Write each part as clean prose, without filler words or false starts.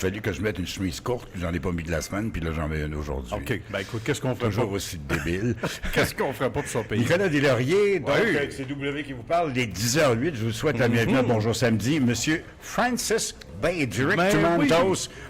fallu que je mette une chemise courte, puis j'en ai pas mis de la semaine, puis là, j'en mets une aujourd'hui. OK. Ben écoute, qu'est-ce qu'on ferait Toujours pas? aussi débile. Qu'est-ce qu'on ferait pas pour son pays? Nicolas Deslauriers, donc, Oui. c'est W qui vous parle, des 10h08. Je vous souhaite la bienvenue à Bonjour Samedi. Monsieur Francis Bay, directement oui.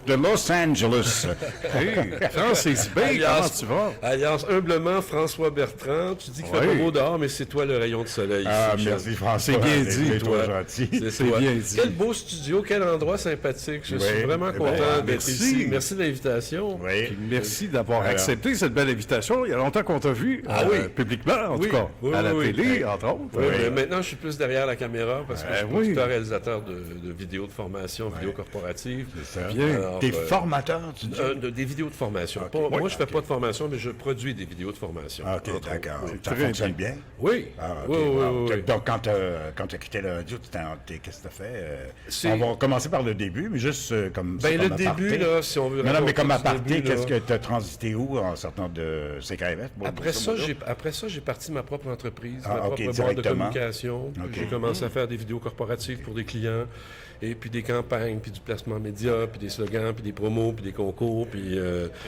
de Los Angeles. Hey, Francis Bay, comment tu vas? Alliance humblement, François Bertrand. Tu dis qu'il fait Oui. pas beau dehors, mais c'est toi le rayon de soleil Ah, ici. merci François. C'est bien dit, C'est toi. gentil. C'est C'est toi. bien dit. Quel beau studio, quel endroit sympathique. Je suis Oui. vraiment Eh content ben, d'être merci. ici. Merci de l'invitation. Oui. Puis merci d'avoir Alors. accepté cette belle invitation. Il y a longtemps qu'on t'a vu, oui. publiquement, en Oui. tout cas, Oui, à la oui, télé, entre autres. Oui, mais maintenant, je suis plus derrière la caméra parce que je suis oui. producteur réalisateur de vidéos de formation, vidéos corporatives. C'est ça. Bien. Alors, T'es formateur, tu dis? des vidéos de formation. Ok. Pas- Oui, moi, je fais ok. pas de formation, mais je produis des vidéos de formation. Ah, OK, entre autres. d'accord. Oui. Ça Très fonctionne bien? Oui. Ah, OK. Oui, oui, Wow. oui, oui. Donc, quand tu as quitté la radio, qu'est-ce que tu as fait? C'est- On va commencer par le début, mais juste comme ça. Ben, le comme début, aparté. là, si on veut Non, mais raconter comme du aparté, début, là. qu'est-ce que tu as transité où en sortant de CKMF? Bon, Après grosso modo. ça, j'ai parti ma propre entreprise, Ah, ma ok, propre boîte de directement. communication. Puis Ok. J'ai commencé à faire des vidéos corporatives pour des clients, et puis des campagnes, puis du placement média, puis des slogans, puis des promos, puis des concours, puis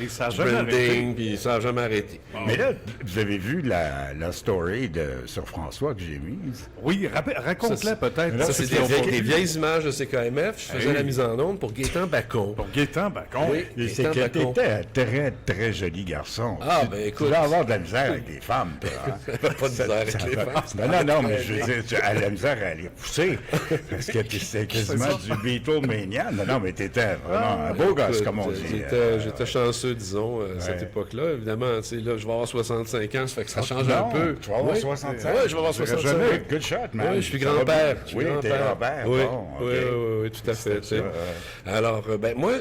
Et ça a du jamais arrêté. branding, puis ça n'a jamais arrêté. Mais là, vous avez vu la story sur François que j'ai mise? Oui, raconte-la peut-être. Là, Ça, c'est c'est ce qu'on des vieilles images de CKMF. Je faisais Hey. la mise en onde pour Gaétan Bacon. Pour Gaétan Bacon. Oui. Et c'est Gaétan que Bacon. t'étais un très, très joli garçon. Ah, Tu- ben, Tu écoute. dois avoir de la misère avec les femmes, toi. Hein? Pas de misère avec les femmes. Non, mais je veux dire, tu as la misère à les pousser. Parce que c'est quasiment du Beatlemania. Non, mais t'étais vraiment un beau gosse, Écoute, comme on dit. J'étais chanceux, disons, à cette époque-là. Évidemment, tu sais, là, je vais avoir 65 ans, ça fait que ça change Non, un peu. tu vas avoir Oui. 65. Oui, je vais avoir Tu dirais 65. jamais. Good shot, man. Oui, je suis Ça va grand-père. bien. Je suis Oui, t'es grand-père. Oui, Bon, oui, ok. oui, tout à fait. tu sais. Alors, ben moi,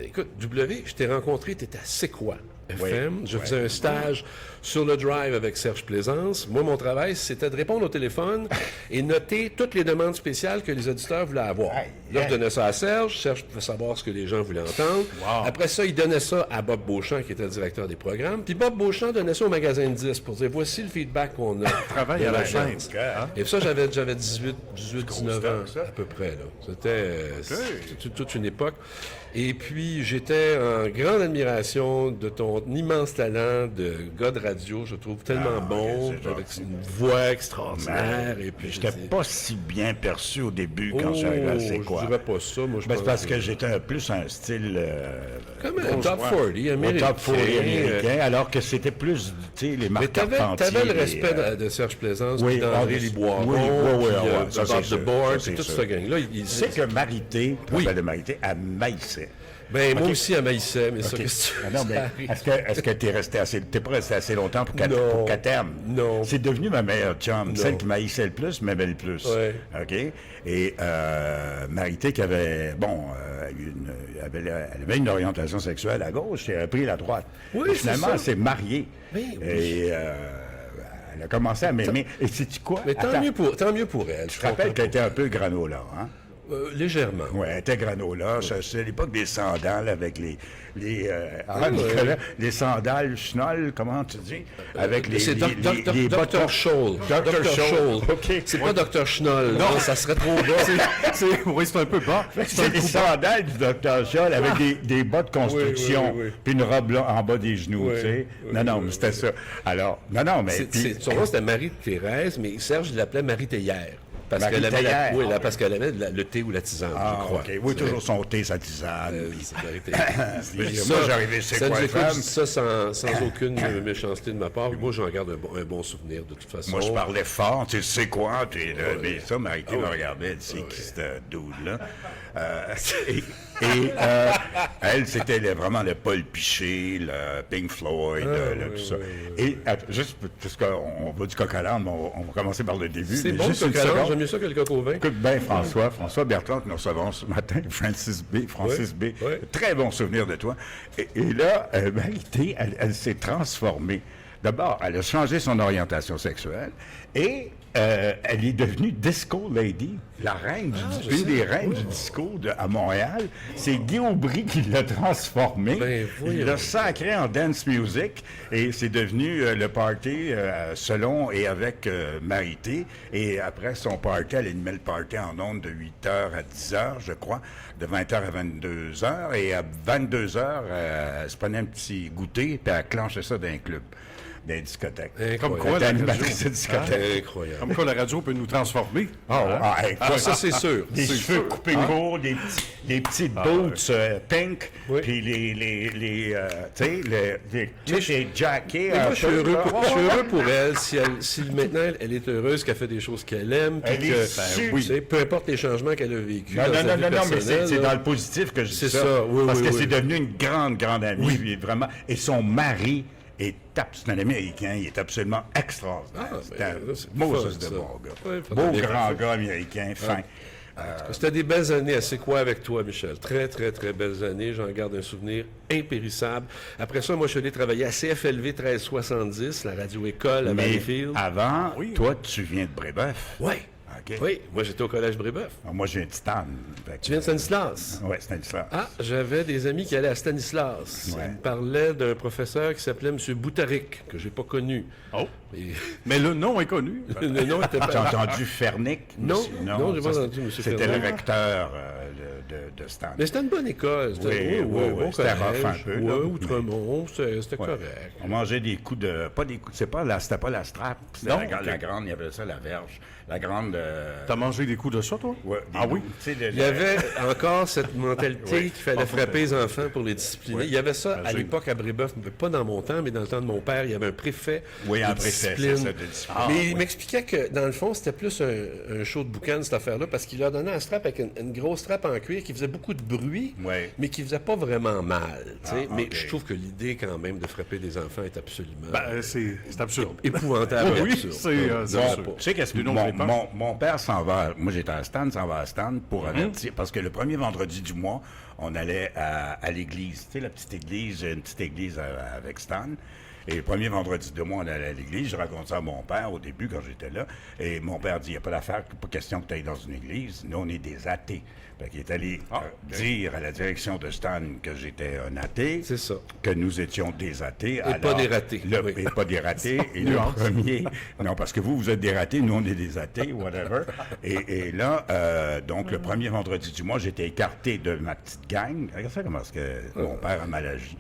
écoute, W, je t'ai rencontré, tu étais à C'est quoi? FM. Je faisais un stage sur le Drive avec Serge Plaisance. Moi, mon travail, c'était de répondre au téléphone et noter toutes les demandes spéciales que les auditeurs voulaient avoir. Aïe, Là, je aïe. donnais ça à Serge. Serge pouvait savoir ce que les gens voulaient entendre. Après ça, il donnait ça à Bob Beauchamp, qui était le directeur des programmes. Puis Bob Beauchamp donnait ça au magasin de disques pour dire, voici le feedback qu'on a. Travaille de à la l'agence. chaîne. Hein? Et ça, j'avais 18, 19 ans, ça. à peu près. Là. C'était toute une époque. Et puis, j'étais en grande admiration de ton immense talent de gars de radio, je trouve tellement bon, c'est avec gentil. une voix extraordinaire. Et puis, J'étais pas si bien perçu au début quand je suis arrivé à C'est quoi. Je dirais pas ça, moi, je Ben, pense c'est parce que j'étais plus un style... comme un bon, top je 40 crois, américain. au top 40 américain, alors que c'était plus, tu sais, les Mais marques t'avais Carpentier, le respect les, de Serge Plaisance, oui, puis d'André oui, Liboiron, oui, puis ça, de c'est Bob sûr, the Board, ça, puis c'est toute sûr. cette gang-là. Tu sais que Marité, Oui. de Marité, elle maïssait. Ben, moi Ok. aussi, elle maïssait, mais ça, Ok. qu'est-ce que Ah non, mais est-ce que t'es resté assez... T'es pas resté assez longtemps pour qu'elle Non. t'aime? Non. C'est devenu ma meilleure chum. Non. Celle qui maïssait le plus, m'aimait le plus. Ouais. OK? Et Marité, qui avait... Bon, elle avait une orientation sexuelle à gauche, et elle a pris la droite. Oui, Et c'est finalement, ça. elle s'est mariée. Oui, oui. Et elle a commencé à m'aimer. Et sais-tu quoi? Mais tant Attends, mieux pour elle. je te rappelle qu'elle était un peu granola, hein? Légèrement. Oui, elle était granola. C'est l'époque des sandales avec ouais. Nicolas, les sandales schnoll, comment tu dis? Avec les C'est les Dr. bottes- Scholl. Dr. Scholl. OK. C'est pas Dr. Schnoll. Non, ça serait trop bas. Oui, c'est un peu bas. C'est des sandales du Dr. Scholl avec des bas de construction, oui. puis une robe là, en bas des genoux, Oui, tu sais. oui, Non, oui, mais c'était ça. Alors, non, mais... puis- Son nom, c'était Marie-Thérèse, mais Serge l'appelait Marie-Théière. Parce qu'elle aimait, Marie-Théière. parce qu'elle aimait le thé ou la tisane, Ah, je crois. OK. Oui, toujours son thé, sa tisane. puis- C'est Marie-Thérèse. Puis moi, j'arrivais, c'est Ça quoi, nous les écoute, femmes? je dis ça sans aucune méchanceté de ma part. Moi, j'en garde un bon souvenir, de toute façon. Moi, je parlais fort, tu sais quoi, t'es là, mais ça, Marité Ah me ouais. regardait, elle sait qui c'était dude-là. Elle, c'était vraiment le Paul Piché, le Pink Floyd, tout ça. Et juste, parce qu'on va du coq à l'âne, on va commencer par le début. C'est mais bon, juste le une coq à l'âne, seconde. j'aime mieux ça que le coq au vin. Écoute bien, François Bertrand, que nous recevons ce matin, Francis B. Oui. Très bon souvenir de toi. Et là, Marité, elle s'est transformée D'abord, elle a changé son orientation sexuelle et elle est devenue disco lady, la reine, une des reines du disco à Montréal. C'est Guy Aubry qui l'a transformée. Ben, Il l'a sacré en dance music et c'est devenu le party selon et avec Marité. Et après son party, elle animait le party en ondes de 8h à 10h, je crois, de 20h à 22h. Et à 22h, elle se prenait un petit goûter puis elle clenchait ça dans un club. Des discothèques. Comme quoi, la Animatrice de discothèque. Incroyable. Comme quoi, la radio peut nous transformer. Écoute, Ça, c'est sûr. des cheveux coupés courts, des petites boots pink, Oui. puis tu sais, les jackets. Mais moi, je suis heureux là. pour elle. Si maintenant elle est heureuse, qu'elle fait des choses qu'elle aime, puis Elle est que, oui. tu sais, peu importe les changements qu'elle a vécu. Non, mais c'est dans le positif que je dis C'est ça. ça, oui, parce oui, que oui. c'est devenu une grande amie, puis vraiment. Et son mari c'est un Américain, il est absolument extraordinaire. C'est un Moses de bon gars. Oui, Beau bien grand gars américain, fin. C'était des belles années à C'est quoi avec toi, Michel? Très, très, très belles années. J'en garde un souvenir impérissable. Après ça, moi, je suis allé travailler à CFLV 1370, la radio-école à Mais Valleyfield. avant, toi, tu viens de Brébeuf. Oui. OK. Oui, moi, j'étais au collège Brébeuf. Moi, je viens de Stan. Tu viens de Stanislas? Oui, Stanislas. Ah, j'avais des amis qui allaient à Stanislas. Ouais. Ils me parlaient d'un professeur qui s'appelait M. Boutaric, que j'ai pas connu. Oh. Et- Mais le nom est connu. le nom était Tu as pas... entendu Fernic? Non, monsieur? non, j'ai pas ça, entendu, monsieur C'était Fernic. le recteur de Stan. Mais c'était une bonne école. C'était Oui, bon c'était collège. rough un peu, là. Outremont, c'était Ouais. correct. On mangeait des coups de... Pas des coups... C'était pas la strap. C'était Non, la ok. grande, il y avait ça, la verge. La grande... T'as mangé des coups de ça, toi? ouais, Oui? tu sais, Il y avait encore cette mentalité qu'il fallait frapper les enfants pour les discipliner. Il y avait ça à j'ai- l'époque à Brébeuf, pas dans mon temps, mais dans le temps de mon père, il y avait un préfet Oui, un de préfet, discipline. c'est ça, de discipline. Mais il m'expliquait que, dans le fond, c'était plus un show de boucan, cette affaire-là, parce qu'il leur donnait un strap avec une grosse strap en cuir qui faisait beaucoup de bruit, Ouais. mais qui faisait pas vraiment mal. Tu sais. Mais ok. je trouve que l'idée, quand même, de frapper des enfants est absolument Ben, c'est absurde. épouvantable et Oui, absurde. c'est Bon, absurde. tu sais qu'est-ce que Du nom que j'ai pas. mon père s'en va, moi j'étais à Stan, s'en va à Stan pour avertir, parce que le premier vendredi du mois, on allait à l'église, tu sais, la petite église, j'ai une petite église avec Stan, et le premier vendredi de mois, on allait à l'église, je raconte ça à mon père au début quand j'étais là, et mon père dit, il n'y a pas d'affaire, pas question que tu ailles dans une église, nous on est des athées. Fait qu'il est allé dire à la direction de Stan que j'étais un athée, C'est ça. que nous étions des athées. Et pas des ratés, oui. Et pas des ratés. Et le premier... Non, parce que vous êtes des ratés, nous, on est des athées, whatever. Et là, donc, le premier vendredi du mois, j'étais écarté de ma petite gang. Regarde ça, comment est-ce que mon père a mal agi.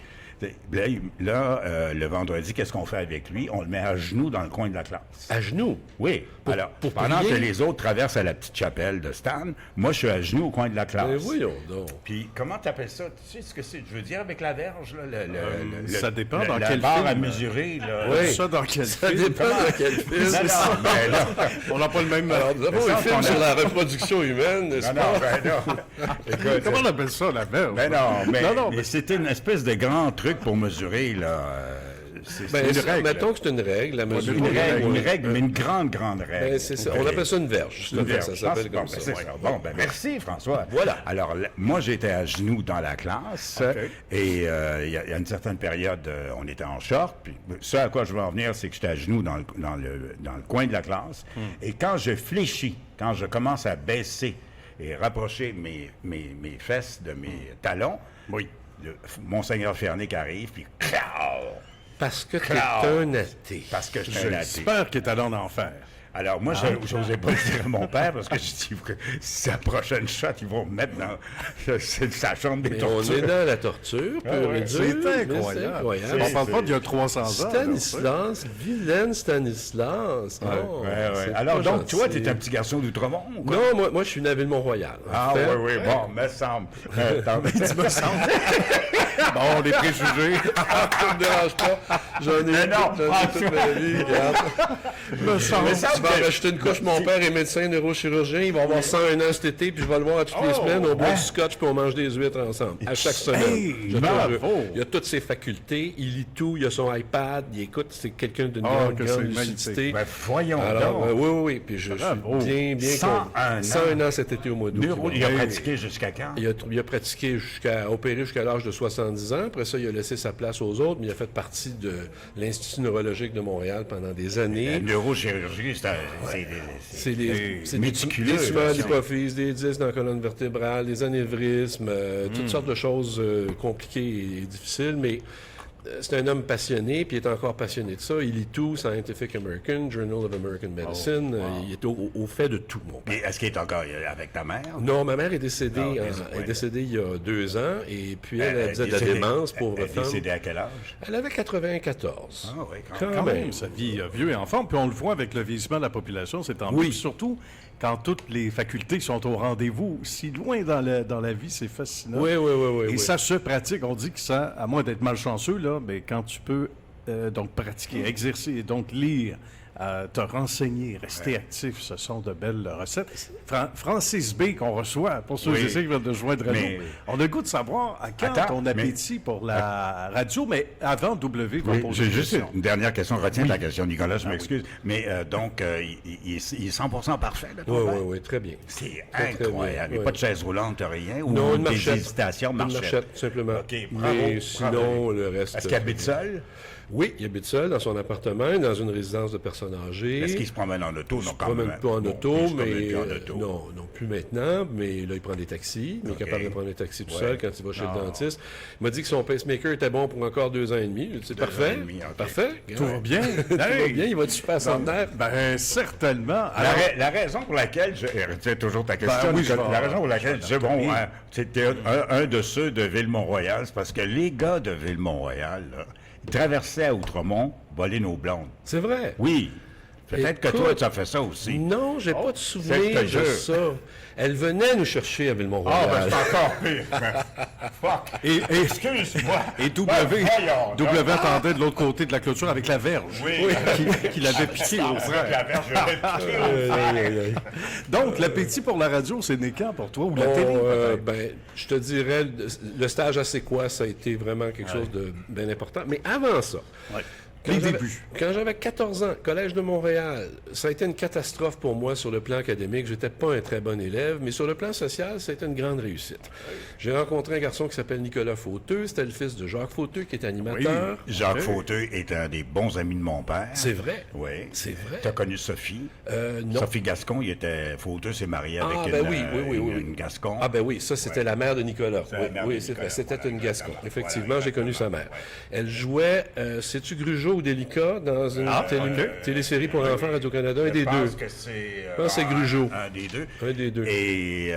Là, le vendredi, qu'est-ce qu'on fait avec lui? On le met à genoux dans le coin de la classe. À genoux. Oui. Alors, pour pendant prier? que les autres traversent à la petite chapelle de Stan, moi, je suis à genoux au coin de la classe. Mais voyons donc. Puis, comment tu appelles ça? Tu sais ce que c'est? Je veux dire, avec la verge, là, ça dépend dans la quel barre film. à mesurer, là. Oui. Ça, dans quel Ça film? dépend dans quel film. Non, non, ben là, On n'a pas le même... Alors, nous avons ça, un film on a- sur la reproduction humaine, n'est-ce non, pas? non, ben non. Écoute, Comment on appelle ça, la verge? ben non, mais, Non, mais c'était une espèce de grand truc pour mesurer, là. C'est Ben, une règle. mettons que c'est une règle, la mesure. Une règle, mais une grande règle. Ben, c'est ça. On appelle ça une verge, justement. Une verge. Ça s'appelle Bon, comme ben, ça. c'est ouais. ça. Bon, ben merci, François. Voilà. Alors, moi, j'étais à genoux dans la classe et il y a une certaine période, on était en short. Puis, ce à quoi je veux en venir, c'est que j'étais à genoux dans le coin de la classe. Et quand je fléchis, quand je commence à baisser et rapprocher mes fesses de mes talons, Oui. Monseigneur Fernic arrive, puis Parce que t'es Claude. un athée. parce que je suis un athée. J'espère qu'il est allé en enfer. Alors, moi, je n'osais pas le dire à mon père parce que je dis que si la prochaine shot, ils vont me mettre dans sa chambre des Mais on est tortures. dans la torture, pure et dure. C'est mais incroyable. c'est incroyable. On parle pas d'il y a 300 ans. là, Stanislas, vilaine Stanislas. Oh, Ouais. c'est Alors, pas donc, toi, gentil. tu es un petit garçon d'Outremont ou quoi? Non, moi, je suis né à Ville-Mont-Royal. En Ah, fait. oui, bon, me semble. Me semble. Bon, les préjugés. Ça me dérange pas. J'en ai Mais eu non, toute ma vie, regarde. Me semble. Tu vas en rajouter une couche. Mon père est médecin neurochirurgien. Il va avoir 101 ans cet été, puis je vais le voir toutes les semaines. On boit du scotch, puis on mange des huîtres ensemble. À chaque semaine. Hey, Je te bravo. jure. Il a toutes ses facultés. Il lit tout. Il a son iPad. Il écoute. C'est quelqu'un d'une Ah, grande, que grande c'est lucidité. magnifique. Ben, voyons Alors, donc. oui. Puis je Bravo. suis bien 101 ans. 101 ans cet été au mois d'août. Il a pratiqué jusqu'à quand? Il a pratiqué opéré jusqu'à l'âge de 70 10 ans. Après ça, il a laissé sa place aux autres, mais il a fait partie de l'Institut neurologique de Montréal pendant des années. La neurochirurgie, C'est des méticuleux, des tumeurs là, d'hypophyse, des disques dans la colonne vertébrale, des anévrismes, toutes sortes de choses compliquées et difficiles, mais c'est un homme passionné, puis il est encore passionné de ça. Il lit tout, Scientific American, Journal of American Medicine. Il est au fait de tout, mon père. Mais est-ce qu'il est encore avec ta mère? Non, ma mère est décédée, Ah, est décédée il y a 2 ans, et puis elle faisait de la démence, pauvre Elle femme. est décédée à quel âge? Elle avait 94. Ah oui, Quand même. Sa vie vieux et en forme. Puis on le voit avec le vieillissement de la population, c'est tant mieux. Oui. Puis surtout, quand toutes les facultés sont au rendez-vous, si loin dans la vie, c'est fascinant. Oui. Et ça se pratique. On dit que ça, à moins d'être malchanceux, là, mais quand tu peux donc pratiquer, exercer et donc lire, te renseigner, rester actif, ce sont de belles recettes. Francis B. qu'on reçoit, pour ceux qui veulent de joindre à nous, on a le goût de savoir à quand ton appétit pour la radio, mais avant W va poser J'ai une juste question. une dernière question. Retiens ta question, Nicolas, je m'excuse. Mais donc, il est 100% parfait, là, ton père? Oui, très bien. C'est Très, très incroyable. Il n'y a bien, pas de chaise roulante, rien? Non, ou une des marchette. hésitations, Une marchette. marchette, simplement. OK, bravo, Mais sinon, bravo. le reste... Est-ce qu'il habite seul? Oui, il habite seul dans son appartement, dans une résidence de personnes âgées. Est-ce qu'il se promène en auto? Non, Il ne se quand promène même. pas en Bon, auto, il se mais promène plus en auto. non, plus maintenant. Mais là, il prend des taxis. Il est capable de prendre des taxis tout seul quand il va chez le dentiste. Il m'a dit que son pacemaker était bon pour encore 2 ans et demi. C'est parfait. ans et demi, OK. Parfait. Tout va bien? Tout va bien. Il va-tu faire son nerf? Ben, certainement. Alors, La raison pour laquelle, retiens toujours ta question, oui, Nicolas, je vais- la raison pour laquelle je disais, bon, c'était un de ceux de Ville-Mont-Royal, c'est parce que les gars de Ville-Mont-Royal, là, ils traversaient à Outremont, voler nos blondes. C'est vrai. Oui. Peut-être que Écoute, toi, tu as fait ça aussi. Non, j'ai pas de c'est que souvenir je te de jure. ça. Elle venait nous chercher à Ville-Mont-Royal. Ah, ben c'est encore pire. Fuck. et Excuse-moi. Et W attendait de l'autre côté de la clôture avec la verge qui l'avait piqué au frère. Donc, l'appétit pour la radio, c'est né quand pour toi? Ou la télé, peut-être? Ben, je te dirais, le stage à C'est quoi, ça a été vraiment quelque chose de bien important. Mais avant ça, Les débuts. Quand j'avais 14 ans, Collège de Montréal, ça a été une catastrophe pour moi sur le plan académique. J'étais pas un très bon élève, mais sur le plan social, ça a été une grande réussite. J'ai rencontré un garçon qui s'appelle Nicolas Fauteux. C'était le fils de Jacques Fauteux, qui est animateur. Jacques Fauteux est un des bons amis de mon père. C'est vrai. Oui. C'est vrai. Tu as connu Sophie? Non. Sophie Gascon, Fauteux s'est marié avec une Gascon. Ah ben oui, ça c'était la mère de Nicolas. la mère de Oui, c'est vrai. Nicolas. C'était Voilà, une Gascon. voilà. Effectivement, Voilà, j'ai connu sa mère. ouais. Elle jouait, sais-tu Grugeot ou Délicat dans une télésérie pour enfants Radio-Canada, un des deux. Je pense que c'est... pense que c'est Grugeot. Un des deux. Un des deux. Et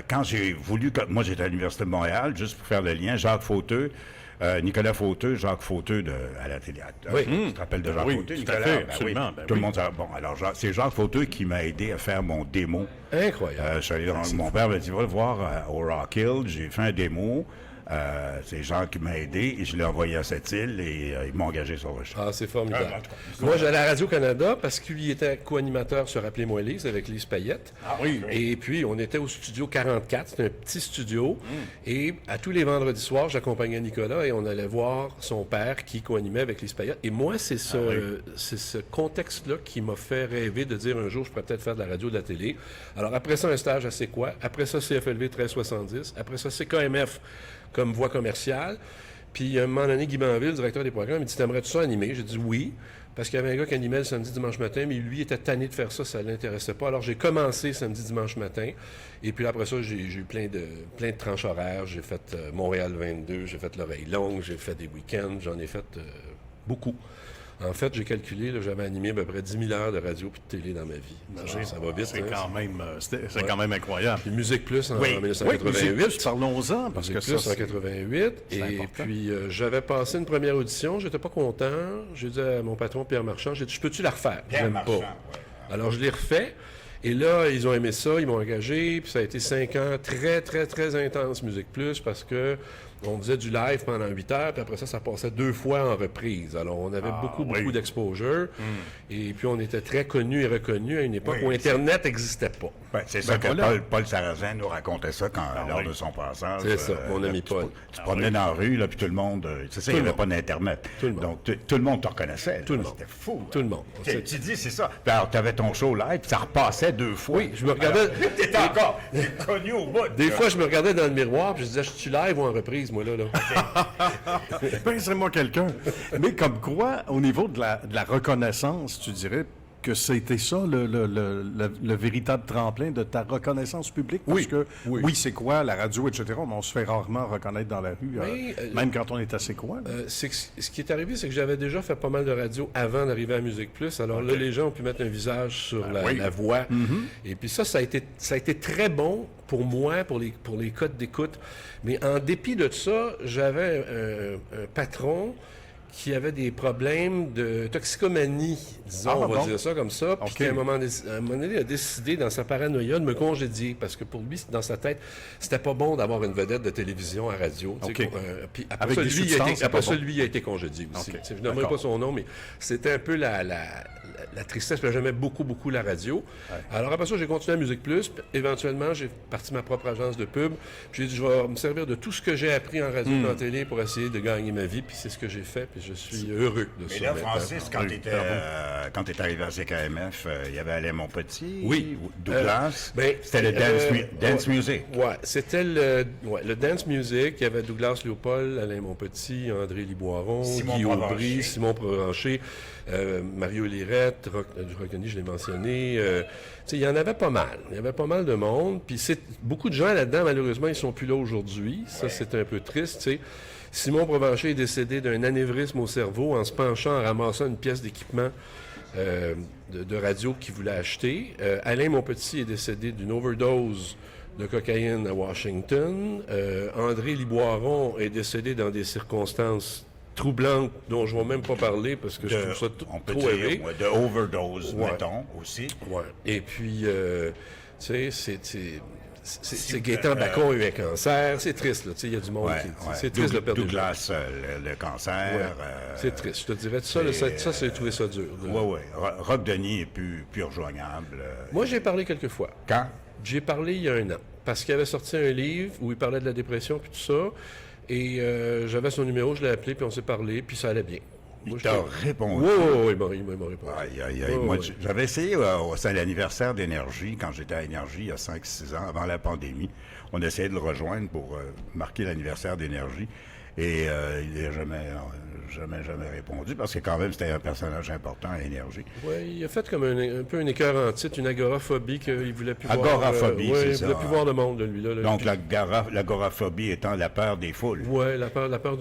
quand j'ai voulu... Moi, j'étais à l'Université de Montréal, juste pour faire le lien, Jacques Fauteux, Nicolas Fauteux, Jacques Fauteux à la télé. Oui. Tu te rappelles de Jacques Oui, Fauteux, tout Nicolas? à fait, Ben absolument, oui. ben Tout le oui. monde... Bon, alors, c'est Jacques Fauteux qui m'a aidé à faire mon démo. Incroyable. Je suis allé dans... Mon père m'a dit, va le voir au Rock Hill. J'ai fait un démo. C'est Jean qui m'a aidé et je l'ai envoyé à cette île et ils m'ont engagé sur le champ. Ah, c'est formidable. Moi, j'allais à Radio-Canada parce qu'il était co-animateur sur Appelez-moi Lise avec Lise Payette. Ah oui. Et puis, on était au studio 44. C'était un petit studio. Et à tous les vendredis soirs, j'accompagnais Nicolas et on allait voir son père qui co-animait avec Lise Payette. Et moi, c'est ce contexte-là qui m'a fait rêver de dire un jour, je pourrais peut-être faire de la radio, de la télé. Alors, après ça, un stage à C'est quoi? Après ça, CFLV 1370. Après ça, CKMF comme voix commerciale. Puis, à un moment donné, Guy Banville, le directeur des programmes, il dit « T'aimerais-tu ça animer? » J'ai dit « Oui ». Parce qu'il y avait un gars qui animait le samedi, dimanche matin, mais lui était tanné de faire ça, ça ne l'intéressait pas. Alors, j'ai commencé samedi, dimanche matin. Et puis après ça, j'ai eu plein de tranches horaires. J'ai fait Montréal 22, j'ai fait l'Oreille longue, j'ai fait des week-ends, j'en ai fait beaucoup. En fait, j'ai calculé, là, j'avais animé à peu près 10 000 heures de radio et de télé dans ma vie. Ça va vite. C'est hein? quand même incroyable. Puis Musique Plus en Oui, 1988. parlons-en, parce que Musique ça, Plus en 88. Et important. puis, j'avais passé une première audition, j'étais pas content. J'ai dit à mon patron, Pierre Marchand, j'ai dit, je peux-tu la refaire? Pierre J'aime Marchand, pas. Alors, je l'ai refait. Et là, ils ont aimé ça, ils m'ont engagé, puis ça a été 5 ans très, très, très intense, Musique Plus, parce que on faisait du live pendant 8 heures, puis après ça, ça passait 2 fois en reprise. Alors, on avait beaucoup d'exposure, et puis on était très connus et reconnus à une époque où Internet n'existait pas. Ben, c'est ça que Paul Sarrazin nous racontait ça lors de son passage. C'est ça, mon ami Paul. Tu te promenais dans la rue, là, puis tout le monde... c'est ça, il n'y avait pas d'Internet. Tout le monde. Donc, tout le monde te reconnaissait. Tout le monde. C'était fou. Tout le monde. Tu dis, c'est ça. Puis alors, tu avais ton show live, puis ça repassait 2 fois. Oui, je me regardais... T'étais encore connu au bout. Des fois, je me regardais dans le miroir, puis je disais, je suis live ou en reprise? moi, là. Ben, c'est moi quelqu'un. Mais comme quoi, au niveau de la reconnaissance, tu dirais que c'était ça le véritable tremplin de ta reconnaissance publique? Parce Oui, que, oui. c'est quoi, la radio, etc., mais on se fait rarement reconnaître dans la rue, même quand on est assez quoi. Ce qui est arrivé, c'est que j'avais déjà fait pas mal de radio avant d'arriver à Musique Plus. Alors là, les gens ont pu mettre un visage sur la voix. Et puis ça a été très bon pour moi, pour les codes d'écoute. Mais en dépit de ça, j'avais un patron qui avait des problèmes de toxicomanie, disons, on va dire ça comme ça, puis qui, à un moment donné, a décidé, dans sa paranoïa, de me congédier, parce que pour lui, dans sa tête, c'était pas bon d'avoir une vedette de télévision à radio. Puis après ça, lui, il a été congédié aussi. Je n'aimerais pas son nom, mais c'était un peu la tristesse, parce que j'aimais beaucoup, beaucoup la radio. Ouais. Alors après ça, j'ai continué à Musique Plus, puis éventuellement, j'ai parti ma propre agence de pub, puis j'ai dit, je vais me servir de tout ce que j'ai appris en radio et en télé pour essayer de gagner ma vie, puis c'est ce que j'ai fait, puis je suis heureux de ça. Et là, Francis, quand tu es arrivé à CKMF, il y avait Alain Monpetit, Douglas, c'était le dance music. Oui, c'était le dance music. Il y avait Douglas Léopold, Alain Monpetit, André Liboiron, Guy Aubry, Simon Provencher, Mario Lirette, du Rockeny, je l'ai mentionné. Il y en avait pas mal. Il y avait pas mal de monde. Puis beaucoup de gens là-dedans, malheureusement, ils sont plus là aujourd'hui. Ça, c'est un peu triste, tu sais. Simon Provencher est décédé d'un anévrisme au cerveau en se penchant, en ramassant une pièce d'équipement de radio qu'il voulait acheter. Alain Monpetit est décédé d'une overdose de cocaïne à Washington. André Liboiron est décédé dans des circonstances troublantes dont je ne vais même pas parler parce que je trouve ça trop élevé. De overdose, mettons, aussi. Ouais. Et puis, tu sais, c'est Gaétan Bacon a eu un cancer. C'est triste, là. Tu sais, il y a du monde qui... C'est triste de perdre Douglas, le cancer. C'est triste. Je te dirais, ça, c'est trouvé ça dur. Oui. Roch Denis est plus rejoignable. Moi, j'ai parlé quelques fois. Quand? J'ai parlé il y a 1 an. Parce qu'il avait sorti un livre où il parlait de la dépression puis tout ça. Et j'avais son numéro, je l'ai appelé, puis on s'est parlé, puis ça allait bien. Il t'a répondu? Oui, il m'a répondu. Moi, j'avais essayé, c'est l'anniversaire d'Énergie, quand j'étais à Énergie, il y a 5-6 ans, avant la pandémie. On essayait de le rejoindre pour marquer l'anniversaire d'Énergie. Et il n'a jamais répondu, parce que quand même, c'était un personnage important à Énergie. Oui, il a fait comme un peu une écœur en titre, une agoraphobie qu'il voulait plus agoraphobie, voir. c'est ça. Il voulait plus voir le monde, de lui. Là, donc, l'agoraphobie étant la peur des foules. Oui, la peur de voir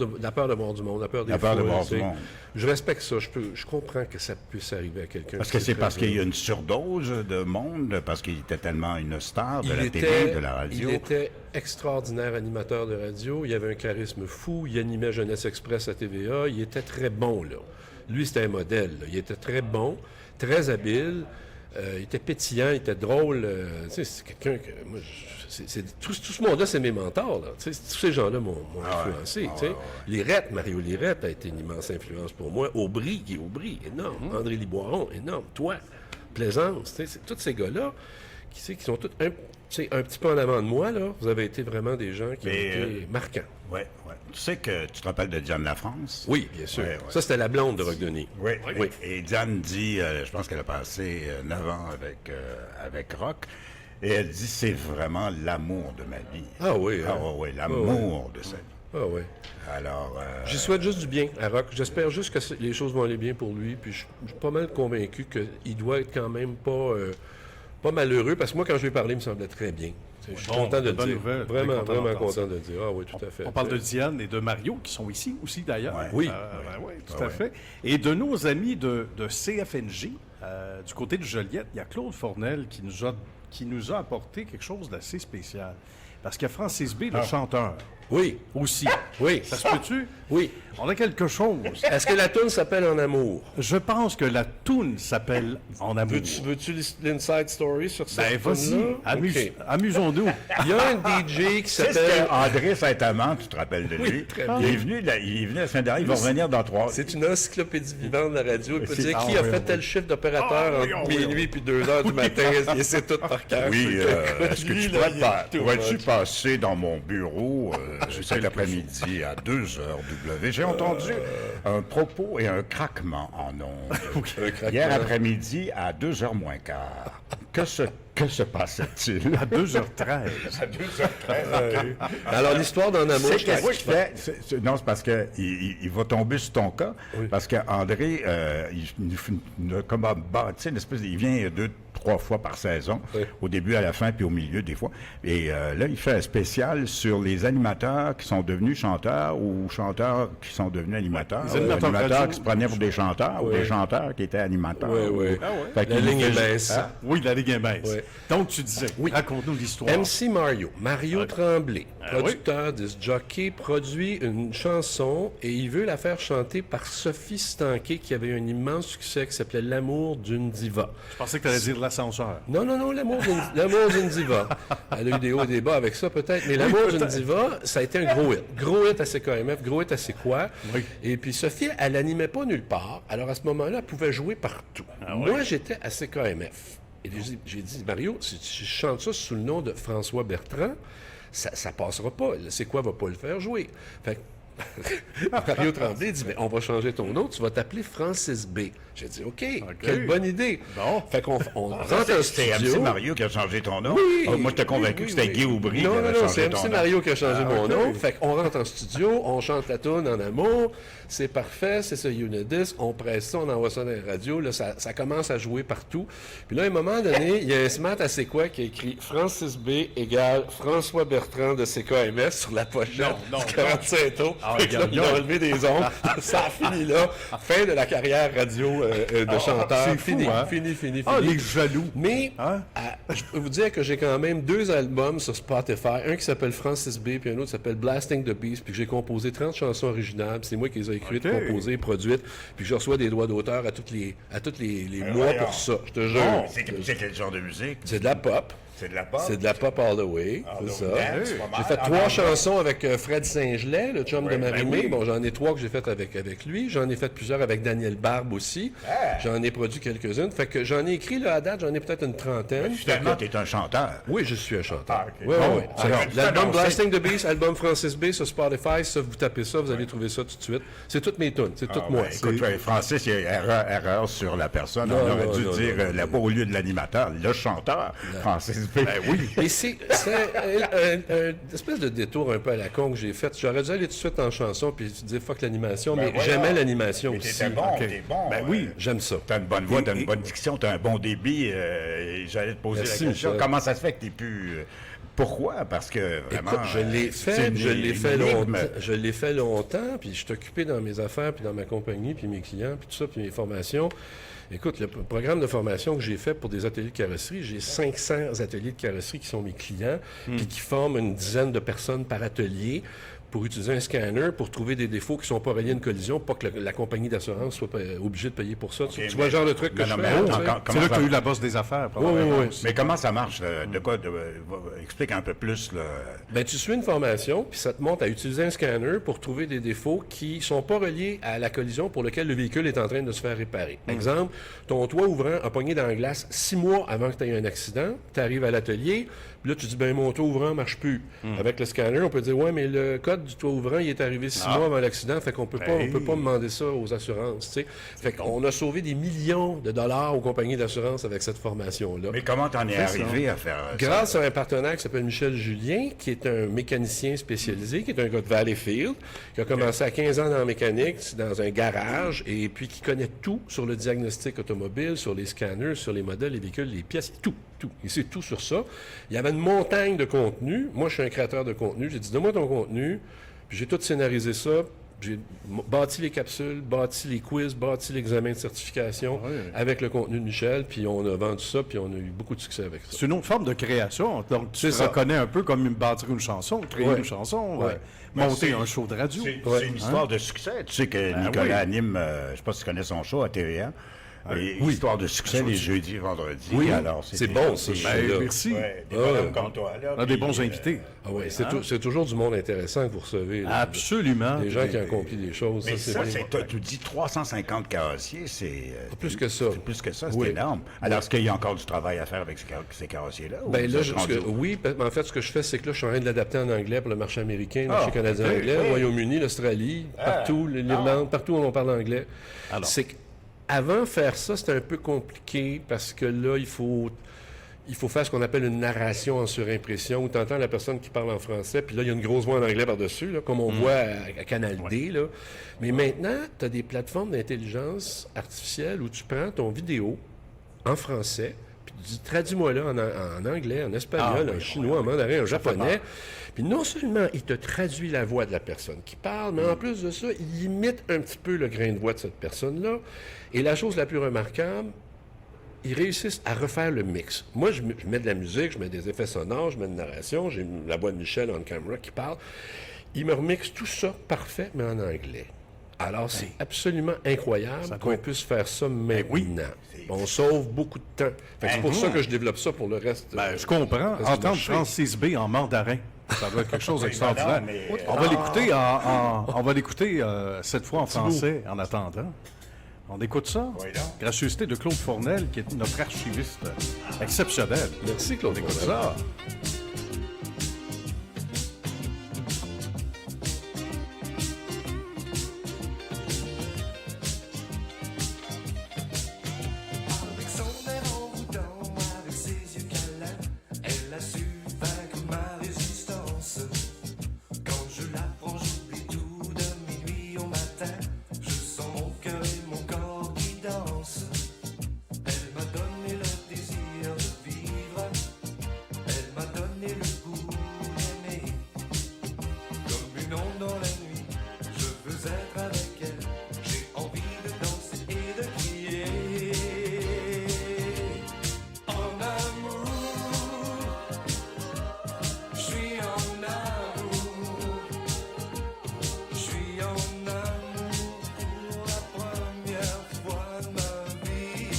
du monde, la peur des foules. De voir du monde. Je respecte ça. Je comprends que ça puisse arriver à quelqu'un. Parce que c'est parce qu'il y a une surdose de monde, parce qu'il était tellement une star de la télé, de la radio. Il était extraordinaire animateur de radio. Il avait un charisme fou. Il animait Jeunesse Express à TVA. Il était très bon, là. Lui, c'était un modèle. Là. Il était très bon, très habile. Il était pétillant, il était drôle. C'est quelqu'un que... Moi, tout ce monde-là, c'est mes mentors. Là. Tous ces gens-là m'ont influencé. Lirette, Mario Lirette a été une immense influence pour moi. Guy Aubry, énorme. André Liboiron, énorme. Toi, Plaisance. Tous ces gars-là qui sont tous un petit peu en avant de moi, là. Vous avez été vraiment des gens qui ont été marquants. Oui. Tu sais que tu te rappelles de Diane Lafrance? Oui, bien sûr. Ouais. Ça, c'était la blonde de Roch Denis. Oui. Et Diane dit, je pense qu'elle a passé 9 ans avec Roch, et elle dit, c'est vraiment l'amour de ma vie. Ah oui. L'amour de sa vie. Ah oui. Alors... Je souhaite juste du bien à Roch. J'espère juste que les choses vont aller bien pour lui, puis je suis pas mal convaincu qu'il doit être quand même pas malheureux, parce que moi, quand je lui ai parlé, il me semblait très bien. Je suis content de le dire. Vraiment content de le dire. Ah oui, tout à fait. On parle de Diane et de Mario, qui sont ici aussi, d'ailleurs. Oui. Oui, tout à fait. Et de nos amis de CFNJ, du côté de Joliette, il y a Claude Fornel qui nous a apporté quelque chose d'assez spécial. Parce qu'il y a Francis B., le chanteur. Oui. Aussi. Oui. Ça se peut-tu? Oui. On a quelque chose. Est-ce que la toune s'appelle En amour? Je pense que la toune s'appelle En amour. Veux-tu l'inside story sur ça? Ben, vas-y. Amusons-nous. Il y a un DJ qui s'appelle... André Saint-Amand, tu te rappelles de lui? Oui, très bien. Il est venu la semaine dernière, il va revenir dans 3 heures. C'est une encyclopédie vivante de la radio. Il peut dire qui a fait tel chiffre d'opérateur entre minuit et 2 heures du matin. Il sait tout par cœur. Oui, est-ce que tu pourrais-tu passer dans mon bureau cet après-midi à 2 heures W? J'ai entendu un propos et un craquement en ondes. Hier après-midi à 2h moins quart. Que se passe-t-il? À 2h13. À 2h13. Alors, l'histoire d'En amour, C'est qu'est-ce qu'il fait? Non, c'est parce que il va tomber sur ton cas. Parce qu'André, il a comme bâti une espèce il vient 2-3 fois par saison, au début, à la fin, puis au milieu, des fois. Et là, il fait un spécial sur les animateurs qui sont devenus chanteurs ou chanteurs qui sont devenus animateurs. Les animateurs qui se prenaient pour des chanteurs ou des chanteurs qui étaient animateurs. Oui. Fait La qu'il ligne est fait- mince. Hein? Oui, la Ligue est mince. Oui. Donc, tu disais, raconte-nous l'histoire. MC Mario Tremblay, producteur, disc jockey, produit une chanson et il veut la faire chanter par Sophie Stanquet qui avait un immense succès qui s'appelait L'amour d'une diva. Je pensais que tu allais dire l'ascenseur. Non, l'amour d'une diva. Elle a eu des hauts et des bas avec ça peut-être, mais L'amour d'une diva, ça a été un gros hit. Gros hit à CKMF, gros hit à C'est quoi. Oui. Et puis Sophie, elle n'animait pas nulle part. Alors à ce moment-là, elle pouvait jouer partout. Moi, j'étais à CKMF. Et j'ai dit, Mario, si tu chantes ça sous le nom de François Bertrand, ça passera pas. C'est quoi va pas le faire jouer? Fait que Mario Tremblay dit, mais on va changer ton nom, tu vas t'appeler Francis B. J'ai dit, OK, quelle bonne idée. Bon. Fait qu'on rentre en C'est studio. MC Mario qui a changé ton nom. Oui. Moi, j'étais convaincu que c'était Guy Aubry qui Non, avait non, changé c'est ton MC nom. Mario qui a changé mon OK. nom. Fait qu'on rentre en studio, on chante la tourne en amour, c'est parfait, c'est ce Unidisc, on presse ça, on envoie ça dans les radios, là, ça commence à jouer partout. Puis là, à un moment donné, il y a un smart à C'est quoi qui a écrit Francis B égale François Bertrand de CKMS sur la pochette du 45 tours. Fait que là, il a enlevé des ondes. Ça a fini là. Fin de la carrière radio de chanteur. c'est fou, Fini, hein? fini. Ah, les jaloux. Mais Hein? je peux vous dire que j'ai quand même 2 albums sur Spotify. Un qui s'appelle Francis B, puis un autre qui s'appelle Blasting the Beast, puis que j'ai composé 30 chansons originales. Puis c'est moi qui les ai écrites, OK. composées, produites, puis que je reçois des droits d'auteur à tous les mois voyons. pour ça. Je te jure. C'est quel genre de musique? C'est de la pop. C'est de la pop? C'est de la pop all the way, Ah, c'est donc, ça. hein, c'est pas mal. J'ai fait Ah, 3 non, chansons avec Fred Saint-Gelais, le chum de Marie-Mé. oui. Bon, j'en ai 3 que j'ai faites avec lui. J'en ai fait plusieurs avec Daniel Barbe aussi. J'en ai produit quelques-unes. Fait que j'en ai écrit, là, à date, j'en ai peut-être une trentaine. Finalement, t'es un chanteur. Oui, je suis un chanteur. Ah, ok. Oui, Bon, oui. alors, L'album tu fais Blasting the Beast, album Francis B sur Spotify, ça, vous tapez ça, vous allez trouver ça tout de suite. C'est toutes mes tunes, c'est tout moi. Écoute, Francis, il y a erreur sur la personne. Non, On aurait non, dû non, dire, là-bas, au lieu de l'animateur, le chanteur, Francis B. oui. Et c'est un espèce de détour un peu à la con que j'ai fait. J'aurais dû aller tout de suite en chanson puis dire fuck l'animation, mais voilà. j'aimais l'animation Mais aussi. t'étais bon, t'es bon. Ben oui. J'aime ça. T'as une bonne voix, t'as une bonne diction, t'as un bon débit. Et j'allais te poser Merci, la question. Michel. Comment ça se fait que t'es plus... Pourquoi? Parce que vraiment... Écoute, je l'ai c'est fait, une je l'ai fait énigme. longtemps, je l'ai fait longtemps, puis je suis occupé dans mes affaires, puis dans ma compagnie, puis mes clients, puis tout ça, puis mes formations. Écoute, le programme de formation que j'ai fait pour des ateliers de carrosserie, j'ai 500 ateliers de carrosserie qui sont mes clients, puis qui forment une dizaine de personnes par atelier pour utiliser un scanner pour trouver des défauts qui ne sont pas reliés à une collision, pas que la compagnie d'assurance soit obligée de payer pour ça. Tu vois le genre de truc que Non, je non, fais? mais hein, attends, tu sais? comment C'est là que ça- tu as eu la bosse des affaires, Oui, probablement. oui. aussi. Mais comment ça marche? De quoi? Explique un peu plus. Là. Ben, tu suis une formation, puis ça te montre à utiliser un scanner pour trouver des défauts qui sont pas reliés à la collision pour lequel le véhicule est en train de se faire réparer. Exemple, ton toit ouvrant a pogné dans la glace 6 mois avant que tu aies un accident. Tu arrives à l'atelier, puis là, tu dis, ben mon toit ouvrant marche plus. Avec le scanner, on peut dire, ouais, mais le code du toit ouvrant, il est arrivé 6 mois avant l'accident, fait qu'on peut pas, on peut pas demander ça aux assurances, tu sais. Fait qu'on a sauvé des millions de dollars aux compagnies d'assurance avec cette formation-là. Mais comment t'en es arrivé à faire ça? Grâce à un partenaire qui s'appelle Michel Julien, qui est un mécanicien spécialisé, qui est un gars de Valleyfield, qui a commencé à 15 ans dans la mécanique, dans un garage, et puis qui connaît tout sur le diagnostic automobile, sur les scanners, sur les modèles, les véhicules, les pièces, tout. Il sait tout sur ça. Il y avait une montagne de contenu. Moi, je suis un créateur de contenu. J'ai dit, donne-moi ton contenu. Puis j'ai tout scénarisé ça. J'ai bâti les capsules, bâti les quiz, bâti l'examen de certification avec le contenu de Michel, puis on a vendu ça, puis on a eu beaucoup de succès avec ça. C'est une autre forme de création. Donc, tu C'est te ça. reconnais un peu comme bâtir une chanson, créer Ouais. une chanson, Ouais. monter c'est- un show de radio. C'est une histoire de succès. Tu sais que Nicolas oui. anime, je ne sais pas si tu connais son show à TVA. Histoire de succès les jeudis et vendredis. Oui, alors c'est bon, ça. Ben, là. merci. Des bonhommes comme toi. Là, On a des puis, bons invités. Ah ouais, c'est toujours du monde intéressant que vous recevez. là. Absolument. Des gens qui ont accompli des choses. Mais ça, ça, c'est tu dis 350 carrossiers, c'est... plus que ça. C'est plus que ça, c'est Oui. énorme. Alors, est-ce qu'il y a encore du travail à faire avec ces carrossiers-là? ou Ben vous là, êtes rendu où? oui, en fait, ce que je fais, c'est que là, je suis en train de l'adapter en anglais pour le marché américain, le marché canadien ok, anglais, oui. le Royaume-Uni, l'Australie, partout, l'Irlande, partout où on parle anglais. Alors. C'est qu'avant faire ça, c'était un peu compliqué parce que là, il faut il faut faire ce qu'on appelle une narration en surimpression, où tu entends la personne qui parle en français, puis là, il y a une grosse voix en anglais par-dessus, là, comme on voit à Canal D. Là. Mais maintenant, tu as des plateformes d'intelligence artificielle où tu prends ton vidéo en français, puis tu dis, traduis-moi là en anglais, en espagnol, en chinois, en mandarin, en japonais. Puis non seulement il te traduit la voix de la personne qui parle, mais en plus de ça, il imite un petit peu le grain de voix de cette personne-là. Et la chose la plus remarquable, ils réussissent à refaire le mix. Moi, je mets de la musique, je mets des effets sonores, je mets une narration, j'ai la voix de Michel on camera qui parle. Ils me remixent tout ça parfait, mais en anglais. Alors, c'est absolument incroyable qu'on puisse faire ça maintenant. On sauve beaucoup de temps. C'est pour ça que je développe ça pour le reste. Je comprends. Entendre Francis B. en mandarin, ça doit être quelque chose d'extraordinaire. On va l'écouter cette fois en français en attendant. On écoute ça. Oui, donc. Gracieuseté de Claude Fournel, qui est notre archiviste exceptionnel. Merci, Claude. On écoute ça. Avec son air envoûtant, avec ses yeux câlins, elle a su vaincre ma résistance. Quand je l'apprends, j'oublie tout de minuit au matin. Je sens mon cœur et mon corps qui dansent. Elle m'a donné le désir de vivre. Elle m'a donné le goût d'aimer. Comme une onde dans la nuit, je veux être avec elle. J'ai envie de danser et de crier. En amour, je suis en amour. Je suis en amour pour la première fois de ma vie.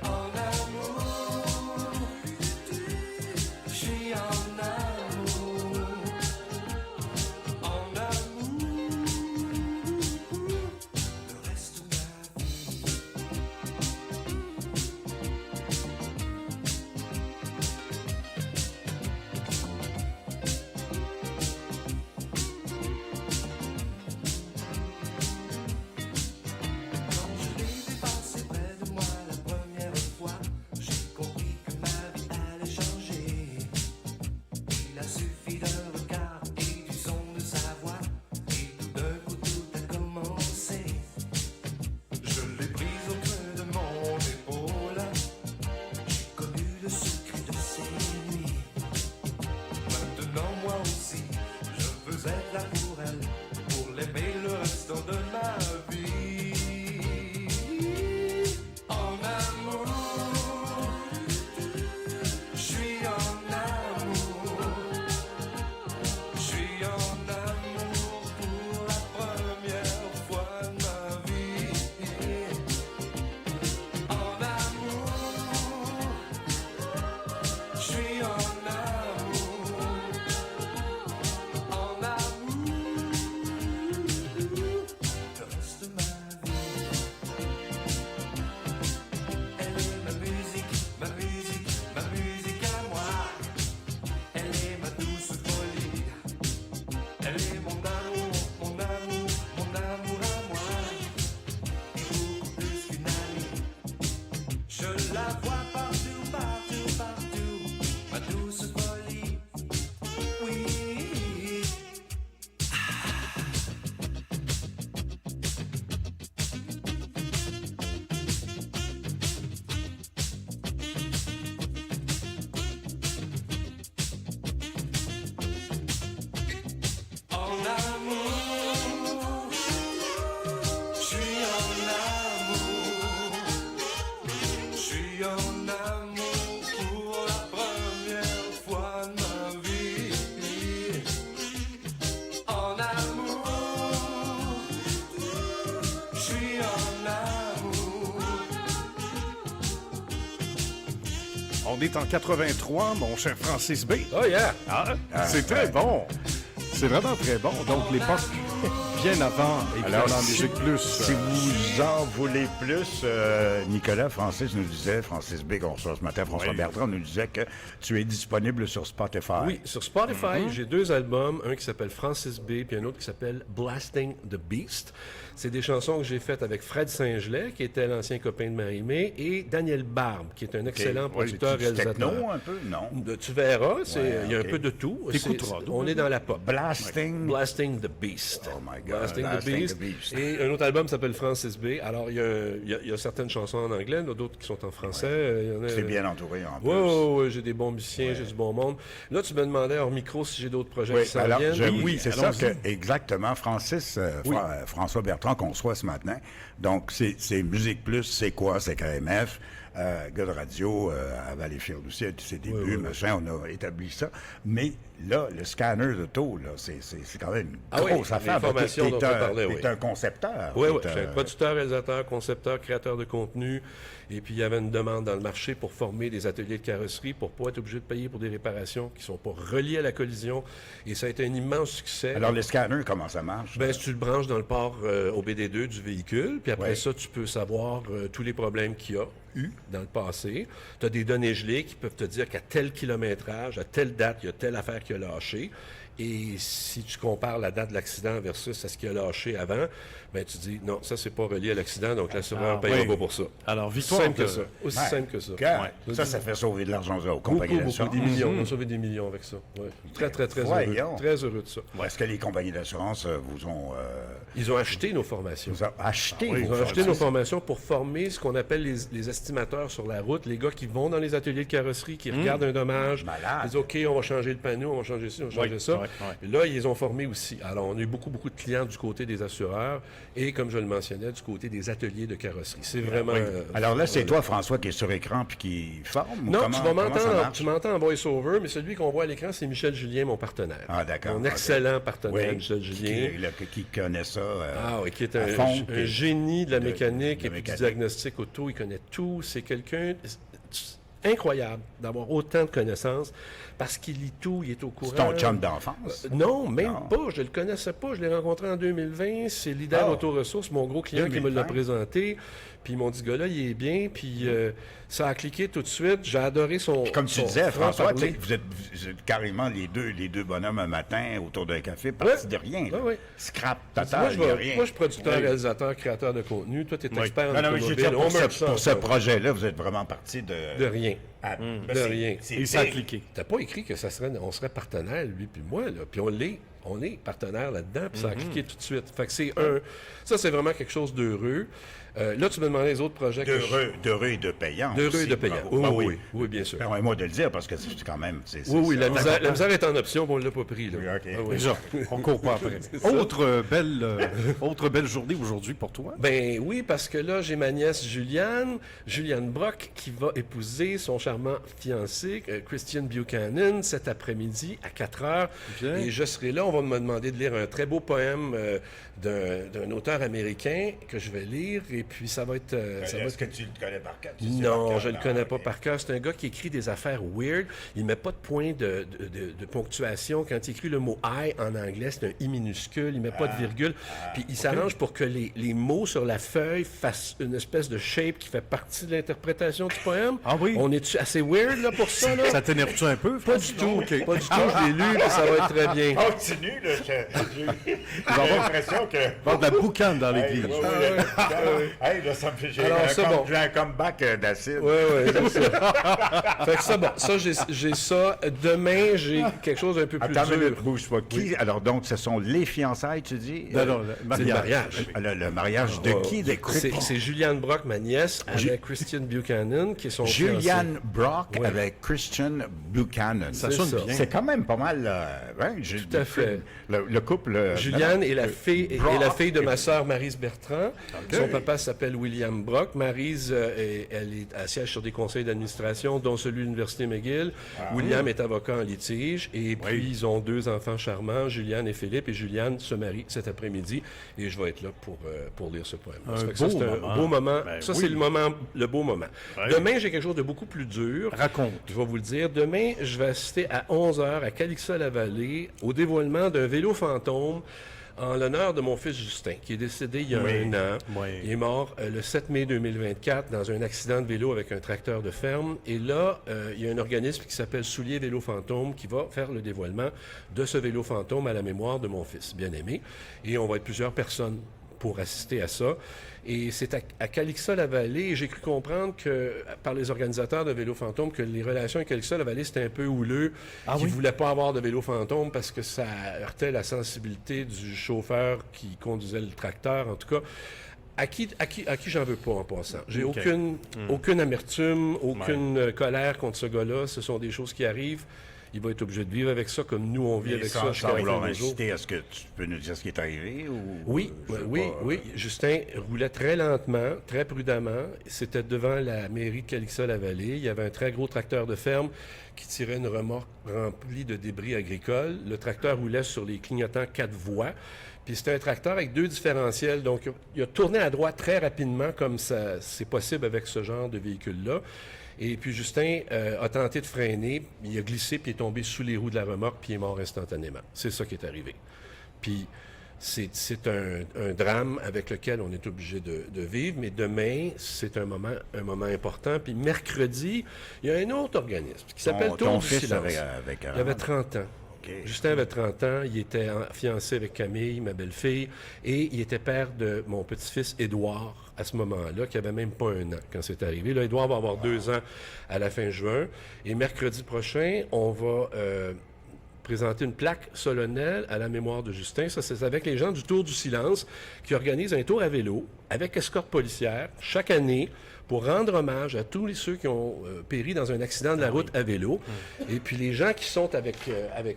En amour, je suis en amour. En amour, le reste de ma vie. Quand je l'ai vu passer près de moi la première fois, j'ai compris que ma vie allait changer. Il a suffi d'un regard et du son de sa voix, et tout d'un coup tout a commencé. Je l'ai prise au creux de mon épaule, j'ai connu le secret de ses nuits. Maintenant moi aussi, je veux être là pour elle, pour l'aimer le restant de ma vie. En amour, je suis en amour. Je suis en amour pour la première fois de ma vie. En amour, je suis en amour. En amour, le reste de ma vie. Elle est ma musique, ma musique, ma musique à moi. Elle est ma douce folie. Elle est mon amour, mon amour, mon amour à moi. Et beaucoup plus qu'une amie. Je la vois partout, partout, partout. Ma douce folie. Oui. En amour, je suis en amour. Je suis en amour pour la première fois de ma vie. En amour, je suis en amour. On est en 83, mon cher Francis B. Oh yeah! C'est très bon. C'est vraiment très bon. Donc, l'époque bien avant, évidemment, Musique Plus. Si vous en voulez plus, Nicolas, Francis B, qu'on reçoit ce matin, François Bertrand, nous disait que tu es disponible sur Spotify. Oui, sur Spotify, j'ai 2 albums, un qui s'appelle Francis B, puis un autre qui s'appelle Blasting the Beast. C'est des chansons que j'ai faites avec Fred Saint-Gelais, qui était l'ancien copain de Marie-Mé, et Daniel Barbe, qui est un excellent producteur-réalisateur. Techno, un peu? Non. Tu verras, il y a un peu de tout. T'écouteras. On est dans la pop. Blasting the Beast. Oh my God. Blasting the Beast. Et un autre album s'appelle Francis B. Alors, il y a certaines chansons en anglais, il y en a d'autres qui sont en français. Il y en a- C'est bien entouré en plus. Oui, j'ai des bons musiciens, j'ai du bon monde. Là, tu me demandais hors micro si j'ai d'autres projets Oui, qui s'en alors, viennent. oui, c'est ça allons-y. que, exactement, Francis, François Bertrand qu'on reçoit ce matin. Donc, c'est Musique Plus, c'est quoi? C'est KMF. Gars de radio à Valleyfield aussi, à ses débuts, machin, on a établi ça. Mais là, le scanner d'auto, là, c'est quand même une grosse affaire. L'information dont on parlait, oui. T'es un concepteur. Oui, je suis un producteur, réalisateur, concepteur, créateur de contenu. Et puis, il y avait une demande dans le marché pour former des ateliers de carrosserie pour ne pas être obligé de payer pour des réparations qui ne sont pas reliées à la collision. Et ça a été un immense succès. Alors, le scanner, comment ça marche? Ben, si tu le branches dans le port au BD2 du véhicule, puis après ça, tu peux savoir tous les problèmes qu'il y a eu dans le passé. Tu as des données gelées qui peuvent te dire qu'à tel kilométrage, à telle date, il y a telle affaire qui a lâché. Et si tu compares la date de l'accident versus à ce qu'il a lâché avant, ben tu dis non, ça c'est pas relié à l'accident, donc l'assureur ne payera pas pour ça. Alors, victoire Simple de- que ça. Aussi simple que ça. Ça fait sauver de l'argent aux compagnies Beaucoup, d'assurance. des millions. On a sauvé des millions avec ça. Ouais. Très Voyons. heureux. Très heureux de ça. Est-ce que les compagnies d'assurance vous ont Ils ont acheté nos formations. acheté Ils vos ont acheté formations? nos formations pour former ce qu'on appelle les estimateurs sur la route, les gars qui vont dans les ateliers de carrosserie, qui regardent un dommage, Malade. ils disent OK, on va changer le panneau, on va changer ci, on va changer ça. Et là, ils les ont formés aussi. Alors, on a eu beaucoup de clients du côté des assureurs et, comme je le mentionnais, du côté des ateliers de carrosserie. C'est vraiment... Alors là, c'est toi, François, qui est sur écran puis qui forme? Ou Non, comment tu m'entends en voice-over, mais celui qu'on voit à l'écran, c'est Michel Julien, mon partenaire. Ah, d'accord. Mon Ok. excellent partenaire, Oui, Michel Julien. qui connaît ça. Ah oui, qui est à un fond, un génie de la mécanique de et puis du mécanique. diagnostic auto. Il connaît tout. C'est quelqu'un incroyable d'avoir autant de connaissances parce qu'il lit tout, il est au courant. C'est ton chum d'enfance? Non, même Non. pas. Je le connaissais pas. Je l'ai rencontré en 2020. C'est Leader Ah. Autoressources, mon gros client qui me l'a 2020. présenté. Puis ils m'ont dit, ce gars-là, il est bien. Puis ça a cliqué tout de suite. J'ai adoré son. Comme tu son disais, François, franc-parler. vous êtes carrément les deux bonhommes un matin autour d'un café, partis de rien. là. Ouais, ouais. Scrap Moi, total, il n'y a rien. moi, je suis producteur, réalisateur, créateur de contenu. Toi, tu es expert en Non, mais je veux automobile. dire, On meurt ça, pour ce ça. projet-là, vous êtes vraiment parti De de... rien. De rien. Et ça a cliqué. T'as pas écrit que on serait partenaire, lui puis moi, là. Puis on l'est. On est partenaire là-dedans, puis ça a cliqué tout de suite. Fait que ça, c'est vraiment quelque chose d'heureux. Là, tu me demandais les autres projets D'heureux et de payant. d'heureux et aussi. de payant. Bravo. Ben Oui, oui, bien sûr. Permets-moi de le dire, parce que c'est quand même... Oui, c'est- la misère est en option, mais on ne l'a pas pris. Là. Oui, OK. Ah oui. Déjà, on court pas après. Autre belle journée aujourd'hui pour toi. Ben oui, parce que là, j'ai ma nièce Juliane Brock, qui va épouser son charmant fiancé, Christian Buchanan, cet après-midi à 4 heures. Bien. Et je serai là. On va me demander de lire un très beau poème d'un auteur américain que je vais lire. Et puis, ça va être... Est-ce que tu le connais par cœur? Tu sais par Non, cœur? je ne le connais OK. pas par cœur. C'est un gars qui écrit des affaires weird. Il ne met pas de point de ponctuation. Quand il écrit le mot « I » en anglais, c'est un « i » minuscule. Il ne met pas de virgule. Puis il s'arrange pour que les mots sur la feuille fassent une espèce de shape qui fait partie de l'interprétation du poème. Ah oui? On est assez weird là, pour ça? Là? Ça t'énerve-tu un peu? Pas du tout. Pas du tout. Je l'ai lu, puis ça va être très bien. Continue, là. J'ai l'impression que... Il va y avoir de la boucane dans l'église. Hey, là, ça me fait... Alors, c'est bon. J'ai un comeback d'acide. Oui, c'est ça. Fait que ça, bon, ça, j'ai ça. Demain, j'ai quelque chose un peu plus Attends, mais dur. ne bouge pas. Alors, donc, ce sont les fiançailles, tu dis? Non, non, C'est le mariage. Le mariage de qui? C'est Juliane Brock, ma nièce, avec Christian Buchanan, qui est son fiancé. Julianne Brock Ouais. avec Christian Buchanan. Ça C'est sonne ça. bien. C'est quand même pas mal. Tout à fait. Le couple. Juliane est la fille, Brock. est la fille de ma sœur Maryse Bertrand. Son papa s'appelle William Brock. Maryse, elle siège sur des conseils d'administration, dont celui de l'Université McGill. William est avocat en litige. Et puis, ils ont 2 enfants charmants, Juliane et Philippe. Et Juliane se marie cet après-midi. Et je vais être là pour lire ce poème. Un Ça fait que ça, beau c'est un moment. beau moment. Ben Ça, oui. c'est le beau moment. Demain, j'ai quelque chose de beaucoup plus dur. Raconte. Je vais vous le dire. Demain, je vais assister à 11h à Calixa-la-Vallée au dévoilement d'un vélo fantôme en l'honneur de mon fils Justin, qui est décédé il y a un an. Oui. Il est mort le 7 mai 2024 dans un accident de vélo avec un tracteur de ferme. Et là, il y a un organisme qui s'appelle Soulier Vélo Fantôme qui va faire le dévoilement de ce vélo fantôme à la mémoire de mon fils bien-aimé. Et on va être plusieurs personnes pour assister à ça. Et c'est à Calixa-la-Vallée. J'ai cru comprendre que, par les organisateurs de Vélo Fantôme, que les relations avec Calixa-la-Vallée, c'était un peu houleux. Qu'ils ne voulaient pas avoir de Vélo Fantôme parce que ça heurtait la sensibilité du chauffeur qui conduisait le tracteur, en tout cas. À qui j'en veux pas en passant. J'ai aucune amertume, aucune colère contre ce gars-là. Ce sont des choses qui arrivent. Il va être obligé de vivre avec ça comme nous, on vit avec ça. Sans vouloir insister, est-ce que tu peux nous dire ce qui est arrivé? Oui. Justin roulait très lentement, très prudemment. C'était devant la mairie de Calixa-la-Vallée. Il y avait un très gros tracteur de ferme qui tirait une remorque remplie de débris agricoles. Le tracteur roulait sur les clignotants 4 voies. Puis c'était un tracteur avec 2 différentiels. Donc, il a tourné à droite très rapidement, comme ça c'est possible avec ce genre de véhicule-là. Et puis Justin a tenté de freiner, il a glissé, puis il est tombé sous les roues de la remorque, puis il est mort instantanément. C'est ça qui est arrivé. Puis c'est un drame avec lequel on est obligé de vivre, mais demain, c'est un moment important. Puis mercredi, il y a un autre organisme qui s'appelle Tour du silence. Il avait 30 ans. Okay. Justin avait 30 ans, il était fiancé avec Camille, ma belle-fille, et il était père de mon petit-fils Édouard à ce moment-là, qui avait même pas 1 an quand c'est arrivé. Là, Édouard va avoir 2 ans à la fin juin. Et mercredi prochain, on va présenter une plaque solennelle à la mémoire de Justin. Ça, c'est avec les gens du Tour du silence qui organisent un tour à vélo avec escorte policière chaque année pour rendre hommage à tous ceux qui ont péri dans un accident de la route à vélo. Et puis les gens qui sont avec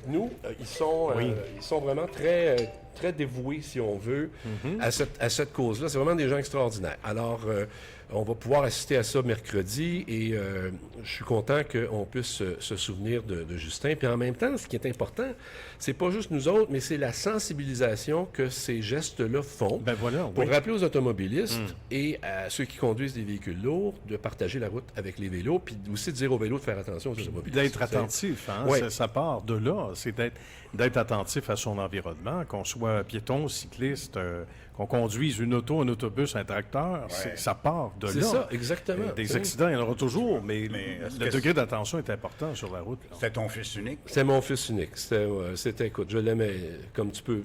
nous, ils sont vraiment très dévoués, si on veut, à cette cause-là. C'est vraiment des gens extraordinaires. Alors, on va pouvoir assister à ça mercredi et je suis content qu'on puisse se souvenir de Justin. Puis en même temps, ce qui est important, c'est pas juste nous autres, mais c'est la sensibilisation que ces gestes-là font pour rappeler aux automobilistes et à ceux qui conduisent des véhicules lourds de partager la route avec les vélos, puis aussi de dire aux vélos de faire attention aux automobilistes. D'être attentif, hein? Oui. Ça part de là. C'est d'être attentif à son environnement, qu'on soit piéton, cycliste, qu'on conduise une auto, un autobus, un tracteur, ça part de là. C'est ça, exactement. Des accidents, il y en aura toujours, mais le degré d'attention est important sur la route. C'était ton fils unique? C'était mon fils unique. Écoute, je l'aimais comme tu peux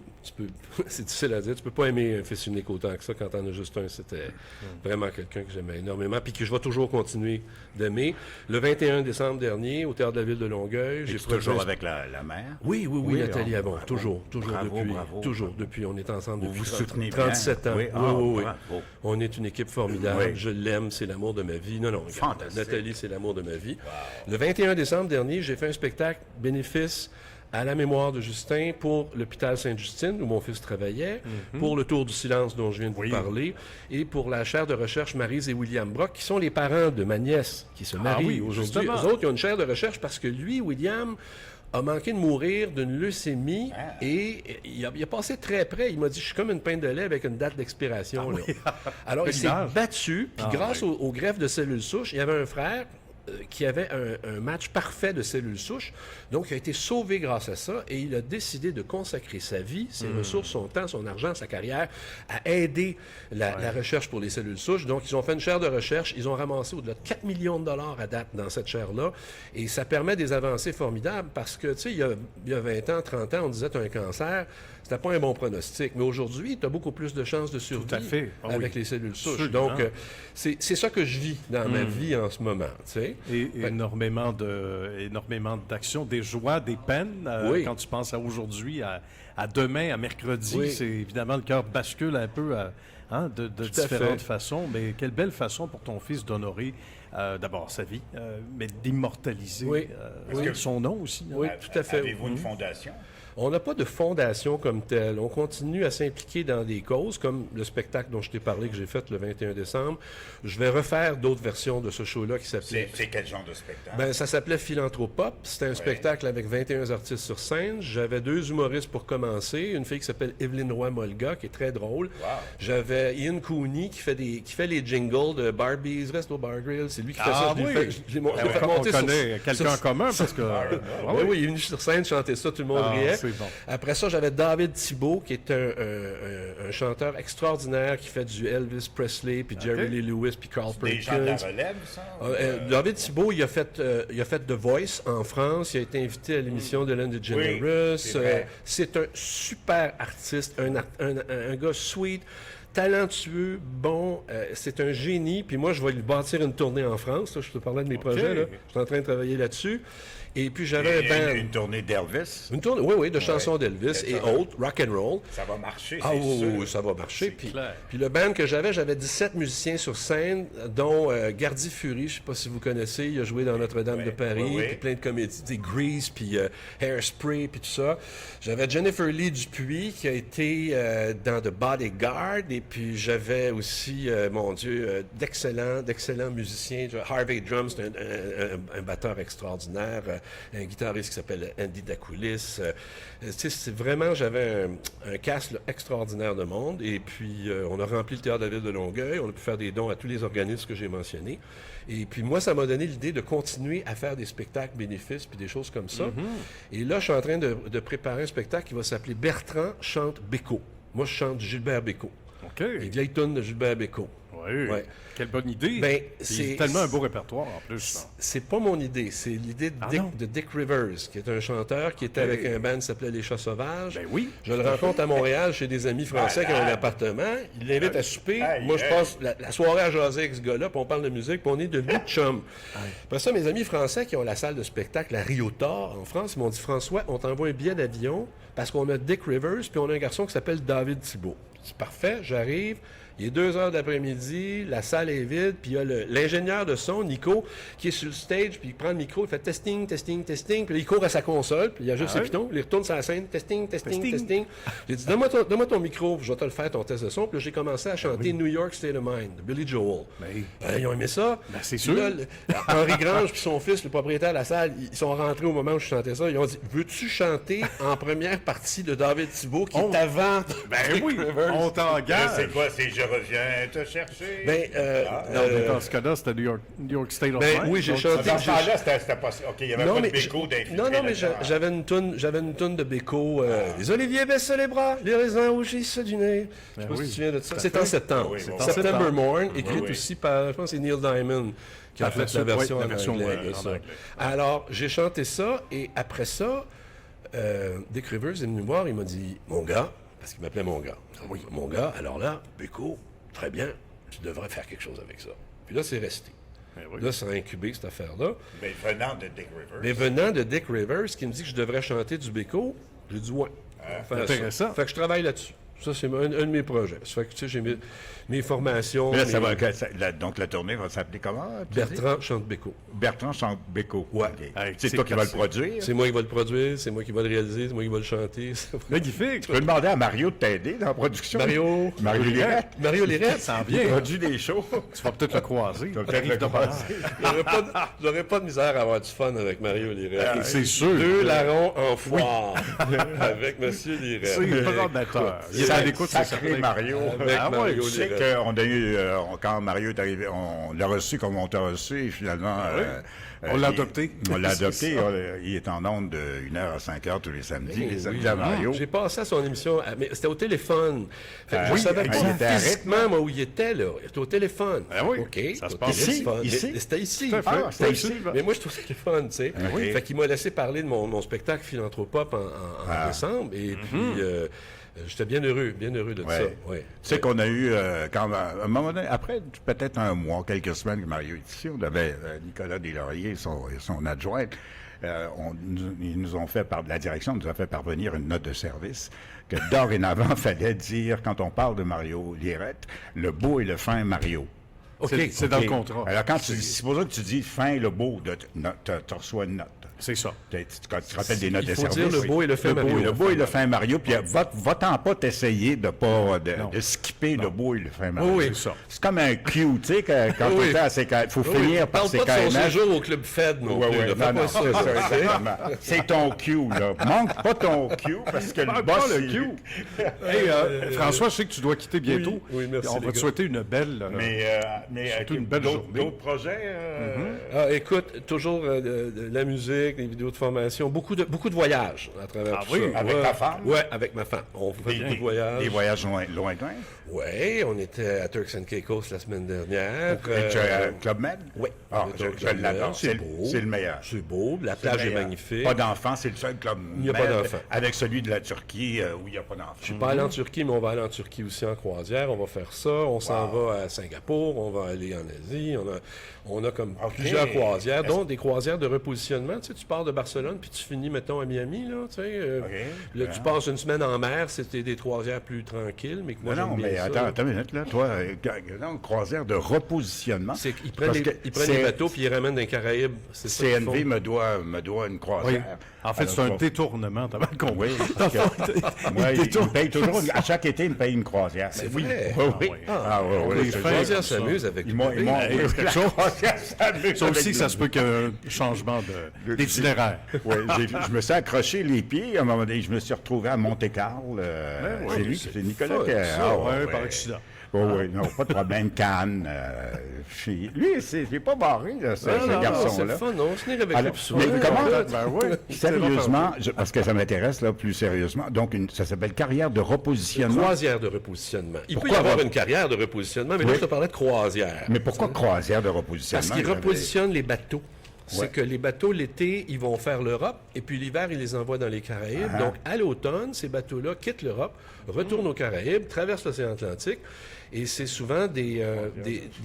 c'est difficile à dire, tu peux pas aimer un fils unique autant que ça quand t'en as juste un. C'était vraiment quelqu'un que j'aimais énormément, puis que je vais toujours continuer d'aimer. Le 21 décembre dernier, au Théâtre de la Ville de Longueuil, j'ai toujours avec la mère? Oui, Nathalie Avon, toujours depuis, on est ensemble depuis 37 ans. Oui. On est une équipe formidable, je l'aime, c'est l'amour de ma vie. Non, fantastique. Nathalie, c'est l'amour de ma vie. Wow. Le 21 décembre dernier, j'ai fait un spectacle bénéfice à la mémoire de Justin pour l'hôpital Sainte-Justine, où mon fils travaillait, pour le Tour du silence dont je viens de vous parler, et pour la chaire de recherche Maryse et William Brock, qui sont les parents de ma nièce qui se marie aujourd'hui. Eux autres, ils ont une chaire de recherche parce que lui, William, a manqué de mourir d'une leucémie et il a passé très près. Il m'a dit, je suis comme une pinte de lait avec une date d'expiration. Alors, il s'est battu, puis grâce au greffe de cellules souches, il y avait un frère qui avait un match parfait de cellules souches. Donc, il a été sauvé grâce à ça et il a décidé de consacrer sa vie, ses ressources, son temps, son argent, sa carrière à aider la recherche pour les cellules souches. Donc, ils ont fait une chaire de recherche. Ils ont ramassé au-delà de 4 millions de dollars à date dans cette chaire-là. Et ça permet des avancées formidables parce que, tu sais, il y a 20 ans, 30 ans, on disait tu as un cancer. C'était pas un bon pronostic. Mais aujourd'hui, tu as beaucoup plus de chances de survie avec les cellules souches. Donc, c'est ça que je vis dans ma vie en ce moment. Tu sais. Et énormément d'actions, des joies, des peines. Quand tu penses à aujourd'hui, à demain, à mercredi, c'est évidemment le cœur bascule un peu de différentes façons. Mais quelle belle façon pour ton fils d'honorer d'abord sa vie, mais d'immortaliser son nom aussi. Oui, tout à fait. Avez-vous une fondation? On n'a pas de fondation comme telle. On continue à s'impliquer dans des causes, comme le spectacle dont je t'ai parlé, que j'ai fait le 21 décembre. Je vais refaire d'autres versions de ce show-là qui s'appelait... C'est quel genre de spectacle? Ben, ça s'appelait Philantropop. C'était un spectacle avec 21 artistes sur scène. J'avais 2 humoristes pour commencer. Une fille qui s'appelle Evelyne Roy-Molga, qui est très drôle. Wow. J'avais Ian Cooney, qui fait les jingles de Barbies, Resto Bar Grill. C'est lui qui fait ça. On connaît quelqu'un en commun, parce que... oui, il est venu sur scène chanter ça, tout le monde riait. C'est bon. Après ça, j'avais David Thibault, qui est un chanteur extraordinaire qui fait du Elvis Presley, puis Jerry Lee Lewis, puis Carl Des gens de la Perkins. relève, ça? David Thibault, il a fait The Voice en France. Il a été invité à l'émission d'Ellen DeGeneres. c'est vrai. C'est un super artiste, un gars sweet, talentueux, bon. C'est un génie. Puis moi, je vais lui bâtir une tournée en France. Là, je te parlais de mes projets. Là. Je suis en train de travailler là-dessus. Et puis j'avais un band. Une tournée d'Elvis. Une tournée, oui, de chansons d'Elvis et autres, rock and roll. Ça va marcher, Ah c'est oui, sûr. oui, ça va marcher. C'est clair. Puis le band que j'avais 17 musiciens sur scène, dont Gardy Fury, je ne sais pas si vous connaissez, il a joué dans Notre-Dame de Paris, oui, oui. puis plein de comédies, des Grease, puis Hairspray, puis tout ça. J'avais Jennifer Lee Dupuis qui a été dans The Bodyguard, et puis j'avais aussi, mon Dieu, d'excellents musiciens. Harvey Drum, c'est un batteur extraordinaire, un guitariste qui s'appelle Andy Dacoulis. Tu sais, c'est vraiment, j'avais un cast là, extraordinaire de monde. Et puis, on a rempli le Théâtre de la Ville de Longueuil. On a pu faire des dons à tous les organismes que j'ai mentionnés. Et puis, moi, ça m'a donné l'idée de continuer à faire des spectacles bénéfices puis des choses comme ça. Et là, je suis en train de préparer un spectacle qui va s'appeler Bertrand chante Bécaud. Moi, je chante Gilbert Bécaud. OK. Les vieilles tunes de Gilbert Bécaud. Oui. Ouais. Quelle bonne idée. Ben, c'est c'est tellement un beau répertoire en plus. ça. C'est pas mon idée, c'est l'idée de Dick Rivers, qui est un chanteur qui était avec un band qui s'appelait Les Chats Sauvages. Ben oui. Je le rencontre à Montréal chez des amis français qui ont un appartement. Il l'invite à souper. Moi, je passe la soirée à jaser avec ce gars-là, puis on parle de musique, puis on est devenus chums. Après ça, mes amis français qui ont la salle de spectacle à Rio-Tard, en France, ils m'ont dit, François, on t'envoie un billet d'avion parce qu'on a Dick Rivers, puis on a un garçon qui s'appelle David Thibault. C'est parfait, j'arrive. Il est 2h d'après-midi, la salle est vide, puis il y a l'ingénieur de son, Nico, qui est sur le stage, puis il prend le micro, il fait testing, testing, testing, puis là, il court à sa console, puis il ajuste ses pitons, il retourne sur la scène, testing, testing, testing. J'ai dit, donne-moi ton micro, je vais te le faire, ton test de son, puis là, j'ai commencé à chanter New York State of Mind, de Billy Joel. Ils ont aimé ça. Ben, c'est Puis sûr. là, Henri Grange puis son fils, le propriétaire de la salle, ils sont rentrés au moment où je chantais ça, ils ont dit, veux-tu chanter en première partie de David Thibault, qui est avant Ben oui, on t'engage. C'est quoi? C'est je reviens te chercher? Ben, Non, mais dans ce cas-là, c'était New York State of Ben Mind. oui, j'ai Donc, chanté. Dans ce temps-là, c'était pas... OK, il n'y avait pas de béco d'infiltré. non, mais là-dedans. j'avais une toune de Béco. Les oliviers baissent les bras, les raisins rougissent du nez. Je sais pas si tu te souviens de ça. C'est en septembre. Oui, oui. September Morn, Oui, écrite oui. aussi par, je pense, c'est Neil Diamond qui a fait la version en anglais de ça. Alors, j'ai chanté ça, et après ça, Dick Rivers est venu me voir, il m'a dit, mon gars, parce qu'il m'appelait mon gars. Oui, mon gars, alors là, Béco, très bien, tu devrais faire quelque chose avec ça. Puis là, c'est resté. Là, ça a incubé cette affaire-là. Mais venant de Dick Rivers. Mais venant de Dick Rivers, qui me dit que je devrais chanter du Béco, j'ai dit ouais. Faire intéressant. ça. Fait que je travaille là-dessus. Ça, c'est un de mes projets. Ça fait que, tu sais, j'ai mes formations. Mais là, mes- donc, la tournée va s'appeler comment? tu dis? Bertrand chante Béco. Bertrand chante Béco. Ouais. OK. Hey, C'est c'est toi qui vas le classique. produire? C'est moi qui vais le produire, c'est moi qui vais le réaliser, c'est moi qui vais le chanter. Magnifique. Tu peux demander à Mario de t'aider dans la production? Mario Lirette. Mario Lirette. Ça en Il vient. produit des shows. Tu vas peut-être le croiser. Tu vas peut-être le croiser. J'aurais pas de misère à avoir du fun avec Mario Lirette. C'est sûr. Deux larrons en foire avec Monsieur Lirette. C'est pas ordinateur. Il est à l'écoute, c'est Sacré certain. Mario. Avec Ah ouais, Mario Tu sais Lirette. qu'on a eu, quand Mario est arrivé, on l'a reçu comme on t'a reçu, et finalement... On l'a adopté. On l'a adopté. Il est en ondes de 1h à 5h tous les samedis. Les samedis à Mario. J'ai passé à son émission, mais c'était au téléphone. Fait que je oui, savais il pas était à physiquement moi, où il était, là. Il était au téléphone. Ah oui, OK. ça se au passe téléphone. ici? Mais c'était ici. Tout à fait. Ah, c'était ici. Mais moi, je suis au téléphone, tu sais. oui. Fait qu'il m'a laissé parler de mon spectacle Philanthropop en décembre. Et puis, j'étais bien heureux de ça. Ouais. Tu sais qu'on a eu, quand, à un moment donné, après peut-être un mois, quelques semaines que Mario est ici, on avait Nicolas Deslauriers et son adjointe. Ils nous ont fait, la direction nous a fait parvenir une note de service que dorénavant, fallait dire, quand on parle de Mario Lirette, le beau et le fin Mario. OK. C'est dans OK. le contrat. Alors, quand c'est pour ça que tu dis fin le beau, tu reçois une note. C'est ça. Quand tu te rappelles des notes Il de faut service. dire le beau et le fin Mario. Le beau et le fin Mario. Puis va-t'en pas t'essayer de skipper le beau et le fin Mario. Oui, c'est ça. C'est comme un Q, tu sais, quand Oui. tu étais à CKM. Il faut Oui, finir par parle pas de son CKMF. séjour au Club Fed non Ouais, plus. ouais, là. Fais non, pas ça, là, tu sais. exactement. C'est ton Q, là. Manque pas ton Q, parce que le Manque boss, pas le il- Q. Hey, François, je sais que tu dois quitter bientôt. Oui, merci, On les va te gars. souhaiter une belle... Mais Mais surtout une belle journée. d'autres projets? Ah, écoute, toujours de la musique, des vidéos de formation, beaucoup de voyages à travers tout oui, ça. avec ta femme? Oui, avec ma femme. On fait beaucoup de voyages. Des voyages lointains? Oui, on était à Turks and Caicos la semaine dernière. Club Med? Oui. Ah, On était je au Club l'adore. Med. C'est beau. c'est le meilleur. C'est beau. La C'est plage le est meilleur. magnifique. Pas d'enfants, c'est le seul club Il n'y a pas Med d'enfants. avec celui de la Turquie où il n'y a pas d'enfants. Je suis pas allé en Turquie, mais on va aller en Turquie aussi en croisière. On va faire ça. On s'en va à Singapour. On va aller en Asie. On a comme plusieurs croisières, dont des croisières de repositionnement. Tu sais, tu pars de Barcelone, puis tu finis, mettons, à Miami. Là, tu sais, là, tu passes une semaine en mer. C'était des croisières plus tranquilles, mais que moi, Non, j'aime bien mais ça, attends une minute, là. Toi, non, croisière de repositionnement. C'est qu'ils prennent, Parce que ils prennent les bateaux puis ils ramènent dans les Caraïbes. C'est ça qu'ils CNV font. me doit une croisière. En fait, c'est un détournement, t'as mal compris. Oui, parce que moi, il me paye toujours, à chaque été, il me paye une croisière. C'est vrai. Oui, oui. oui. Ah, oui, oui. Les je te croisières dis. s'amusent avec Ils m'ont le la croisière s'amuse Ça aussi, avec ça le- se peut qu'il y ait un changement d'itinéraire. Oui, je me suis accroché les pieds. À un moment donné, je me suis retrouvé à Monte-Carlo. C'est Nicolas qui a... Ouais, par accident. Oui, non, pas de problème. Cannes. Lui, c'est pas barré, là, ce Non, c'est garçon-là. le fun, non? Se tenir avec Alors, le soin. mais comment, Ben oui. sérieusement, parce que ça m'intéresse là plus sérieusement, donc ça s'appelle carrière de repositionnement. Croisière de repositionnement. Il peut y Pourquoi avoir re- une carrière de repositionnement, mais là, Oui. je te parlais de croisière. Mais pourquoi croisière de repositionnement? Parce qu'ils repositionnent les bateaux. C'est Ouais. que les bateaux, l'été, ils vont faire l'Europe, et puis l'hiver, ils les envoient dans les Caraïbes. Ah. Donc, à l'automne, ces bateaux-là quittent l'Europe, retournent aux Caraïbes, traversent l'océan Atlantique, et c'est souvent des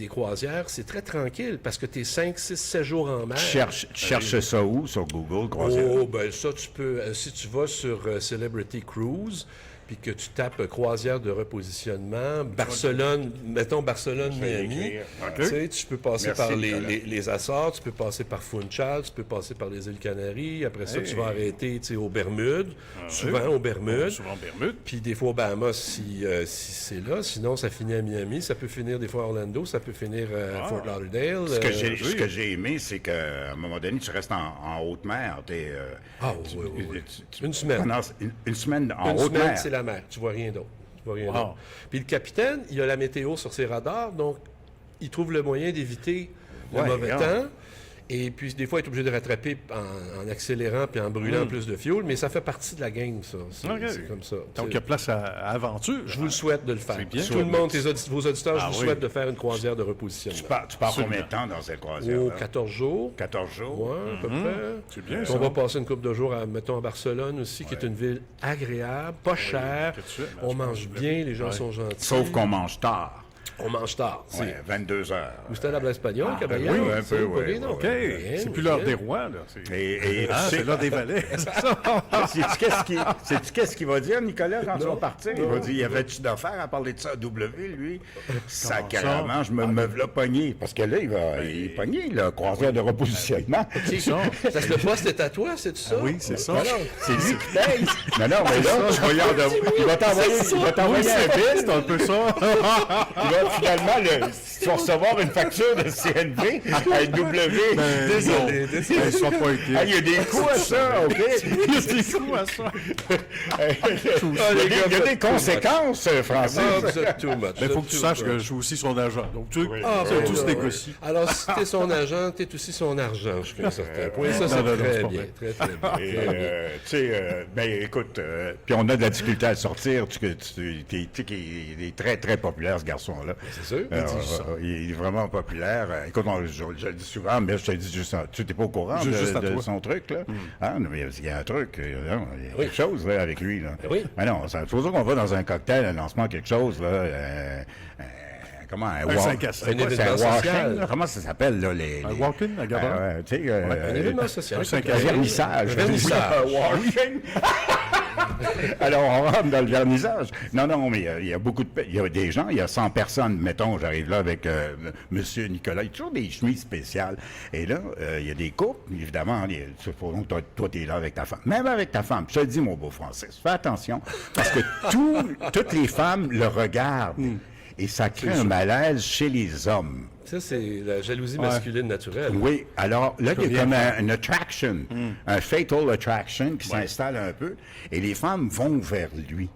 croisières. C'est très tranquille, parce que tu es 5, 6, 7 jours en mer. Tu cherches ça où sur Google, croisière? Oh, ben ça, tu peux... si tu vas sur Celebrity Cruise, puis que tu tapes croisière de repositionnement, Barcelone, mettons Barcelone-Miami, tu sais, tu peux passer Merci, par Nicolas. les Açores, tu peux passer par Funchal, tu peux passer par les îles Canaries, après ça, tu vas arrêter, tu sais, aux Bermudes, souvent aux Bermudes, Souvent Bermude. puis des fois aux Bahamas si c'est là, sinon ça finit à Miami, ça peut finir des fois à Orlando, ça peut finir à Fort Lauderdale. Ce que j'ai aimé, c'est qu'à un moment donné, tu restes en haute mer. Une semaine. Une semaine en Une haute semaine, mer. c'est la mer. Tu vois rien d'autre. Tu vois rien Wow. d'autre. Puis le capitaine, il a la météo sur ses radars, donc il trouve le moyen d'éviter le Ouais, mauvais regarde. temps. Et puis, des fois, il est obligé de rattraper en accélérant puis en brûlant plus de fuel, mais ça fait partie de la game, ça. C'est OK. c'est comme ça. Donc, il y a place à aventure. Je vous le souhaite de le faire. bien. Tout le monde, vos auditeurs, je vous oui. souhaite de faire une croisière de repositionnement. Tu pars combien de temps dans cette croisière? Oh, 14 jours. 14 jours? Ouais, à peu près. C'est bien, Puis ça. on va passer une couple de jours, mettons, à Barcelone aussi, qui est une ville agréable, pas chère. tout de suite, On mange bien, les gens sont gentils. Sauf qu'on mange tard. On mange tard. Ouais, 22 heures. Vous êtes à l'espagnol, caballero? oui, un C'est peu, pas oui, bien, non? oui, OK. Bien, C'est plus l'heure bien. des rois, là. C'est Et tu sais- c'est l'heure des valets. Sais-tu qu'est-ce qu'il va dire, Nicolas, quand tu vas partir? Il va dire, y avait-tu d'affaires à parler de ça à W, lui? Sacrément, je me v'là pogné. Parce que là, il est pogné, là, croisière de repositionnement. Parce que le poste est à toi, c'est ça? Oui, c'est ça. Non, c'est lui qui paye. Non, mais là, il va t'envoyer un bill. C'est un peu ça. Il va finalement, tu vas recevoir une facture de CNV à W. Désolé. Sois pas inquiet. Ah, il y a des coûts à ça, OK? Il y a des coups à ça. Il y a des conséquences, Francis. Ah, vous êtes too much. Mais il faut que tu saches que je suis aussi son agent. Donc, tout se négocie. Alors, si t'es son agent, t'es aussi son argent, je fais un certain point. Ça, c'est non, très c'est pas bien. vrai. Très, très bien. Tu sais, ben écoute, puis on a de la difficulté à le sortir. Tu sais qu'il est très, très populaire, ce garçon-là. C'est sûr. Il est vraiment populaire. Écoute, je le dis souvent, mais je te dis juste ça. Tu n'es pas au courant Juste à de toi. son truc, là? Ah, non, mais il y a un truc, il y a quelque chose là, avec lui. Là. Oui. Mais non, c'est toujours qu'on va dans un cocktail, un lancement, quelque chose, là. Comment? Un 5 à 5. Un événement c'est un social. walk-in, là. Comment ça s'appelle, là? Un walk-in à Gabon? Tu sais, Un événement social. un 5 un vernissage. Un vernissage. Oui, un walk-in. Alors, on rentre dans le vernissage. Non, mais il y a beaucoup de... Il y a des gens, il y a 100 personnes. Mettons, j'arrive là avec Monsieur Nicolas. Il y a toujours des chemises spéciales. Et là, il y a des couples, évidemment. Supposons que toi, tu es là avec ta femme. Même avec ta femme. Je te le dis, mon beau Francis, fais attention. Parce que toutes les femmes le regardent. Et ça crée un malaise chez les hommes. Ça, c'est la jalousie masculine naturelle. Oui, alors là, il y a comme une attraction, un fatal attraction qui s'installe un peu, et les femmes vont vers lui.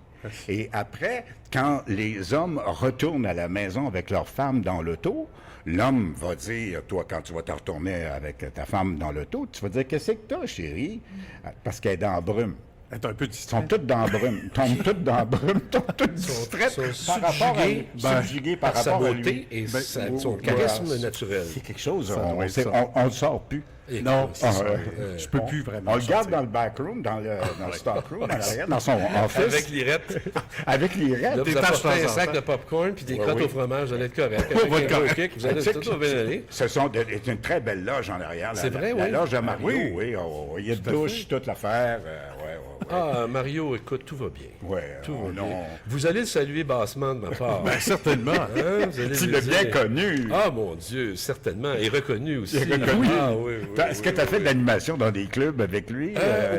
Et après, quand les hommes retournent à la maison avec leur femme dans l'auto, l'homme va dire, toi, quand tu vas te retourner avec ta femme dans l'auto, tu vas dire, qu'est-ce que t'as, chérie? Parce qu'elle est dans la brume. Elle est un peu Ils sont distrait. toutes dans la brume. Ils tombent toutes dans la brume. Ils tombent toutes distraites sont par rapport à, subjugués par par sa rapport à beauté lui. et Ben, son ouais, charisme ouais. naturel. C'est quelque chose, Ça doit être ça. on le sort plus. Et Non, c'est ça. je peux plus vraiment. On le garde sortir. dans le backroom, dans le stockroom, à l'arrière, dans son office, Avec l'irette, avec les là, rêves. vous tâches apportez de un temps en sac temps. de popcorn puis des Ouais, crottes oui. au fromage, vous allez être correct. On va Avec être un correct. kick, vous allez tout bien aller. C'est une très belle loge en arrière. C'est vrai, La oui. loge de Mario, oui. oui. Il y a une Tout à douche, fait. toute l'affaire. Ah, Mario, écoute, tout va bien. Ouais, Tout va non. bien. Vous allez le saluer bassement de ma part. Ben, certainement. Hein, vous allez Tu lui l'as bien dire- connu. Ah, mon Dieu, certainement. Et reconnu aussi. reconnu. Ah, oui, oui. Est-ce que tu as fait de l'animation dans des clubs avec lui?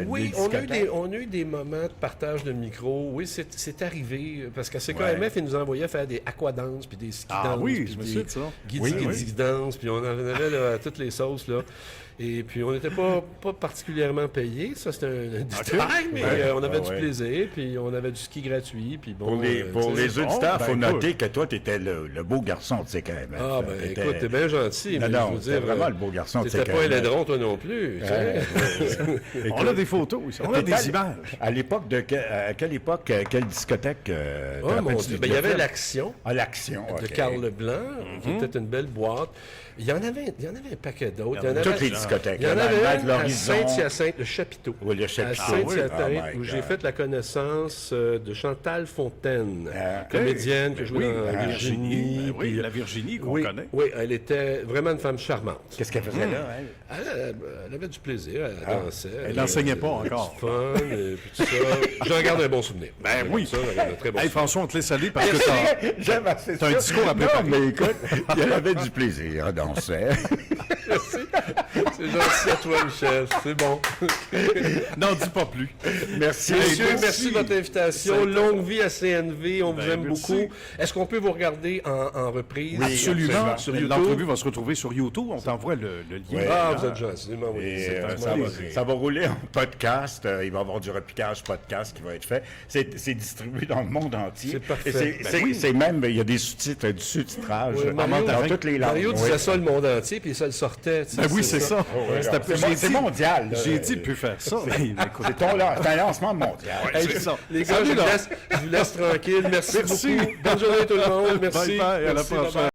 Oui, des on a, discothèques? on a eu des moments de partage de micro. Oui, c'est arrivé. Parce qu'à CKMF, Ouais. ils nous envoyaient faire des aquadances, puis des ski Ah dances, oui, puis je me des souviens de ça. guidi Oui, guidi danse, puis on en avait là, à toutes les sauces. Là. Et puis, on n'était pas particulièrement payés. Ça, c'était un détail, mais on avait du ouais. plaisir, puis on avait du ski gratuit. Puis bon, Pour tu sais, les auditeurs, il faut ben, noter que toi, tu étais le beau garçon de CKMF. Ah, ben écoute, t'es bien gentil. Non, mais non, je veux t'es dire, vraiment le beau garçon de T'étais pas un CKMF. laidron, toi non plus. tu sais. On a des photos, on a T'étais des images. À l'époque de... À quelle époque, quelle discothèque? te Oh mon rappelles-tu Dieu. du Ben, il y avait club? l'Action. Ah, l'Action, De OK. Carl Leblanc, qui était une belle boîte. Il y en avait un paquet d'autres. Il y en avait, Toutes les discothèques. il y en là, avait Maître une à l'Horizon. Saint-Hyacinthe, le Chapiteau. Oui, le À Chapiteau. Saint-Hyacinthe, Ah oui. Oh où my j'ai God. fait la connaissance de Chantal Fontaine, Ah, comédienne qui a joué Oui, dans Virginie. Virginie. Oui, puis- la Virginie qu'on oui, connaît. oui, elle était vraiment une femme charmante. Qu'est-ce qu'elle faisait là, elle? Elle avait du plaisir, elle dansait. Elle n'enseignait pas encore. Du fun, et puis tout ça. J'en garde un bon souvenir. Ben oui. Ça, j'en garde un très bon Hey, souvenir. François, on te laisse aller parce que t'as... J'aime assez T'as un ça. discours à préparer. Non, mais écoute, il y avait du plaisir à danser. C'est gentil à toi, Michel. C'est bon. N'en dis pas plus. Merci. Messieurs, merci de votre invitation. C'est- Longue vie à CNV. On vous Ben, aime merci. beaucoup. Est-ce qu'on peut vous regarder en reprise? Absolument. Sur YouTube. L'entrevue va se retrouver sur YouTube. On t'envoie le lien. Ouais. Ah, vous êtes gentil. Oui, Et, c'est ça, vraiment va, plaisir. ça va rouler en podcast. Il va y avoir du repiquage podcast qui va être fait. C'est distribué dans le monde entier. C'est parfait. Et Ben c'est même, il y a des sous-titres, du sous-titrage Oui, Mario, dans toutes les langues. Mario disait Oui. ça le monde entier, puis ça le sortait. tu sais, Ben oui, c'est ça. Ouais, C'était- c'est j'ai c'est dit- mondial. là. J'ai dit, il peut faire ça. Ben, écoute, C'est un lancement mondial. Hey, c'est ça. Les gars, Salut, là. je vous laisse tranquille. Merci, Merci. beaucoup. Bonne journée tout le monde. Merci. Bye bye, à la Merci, prochaine. bye-bye.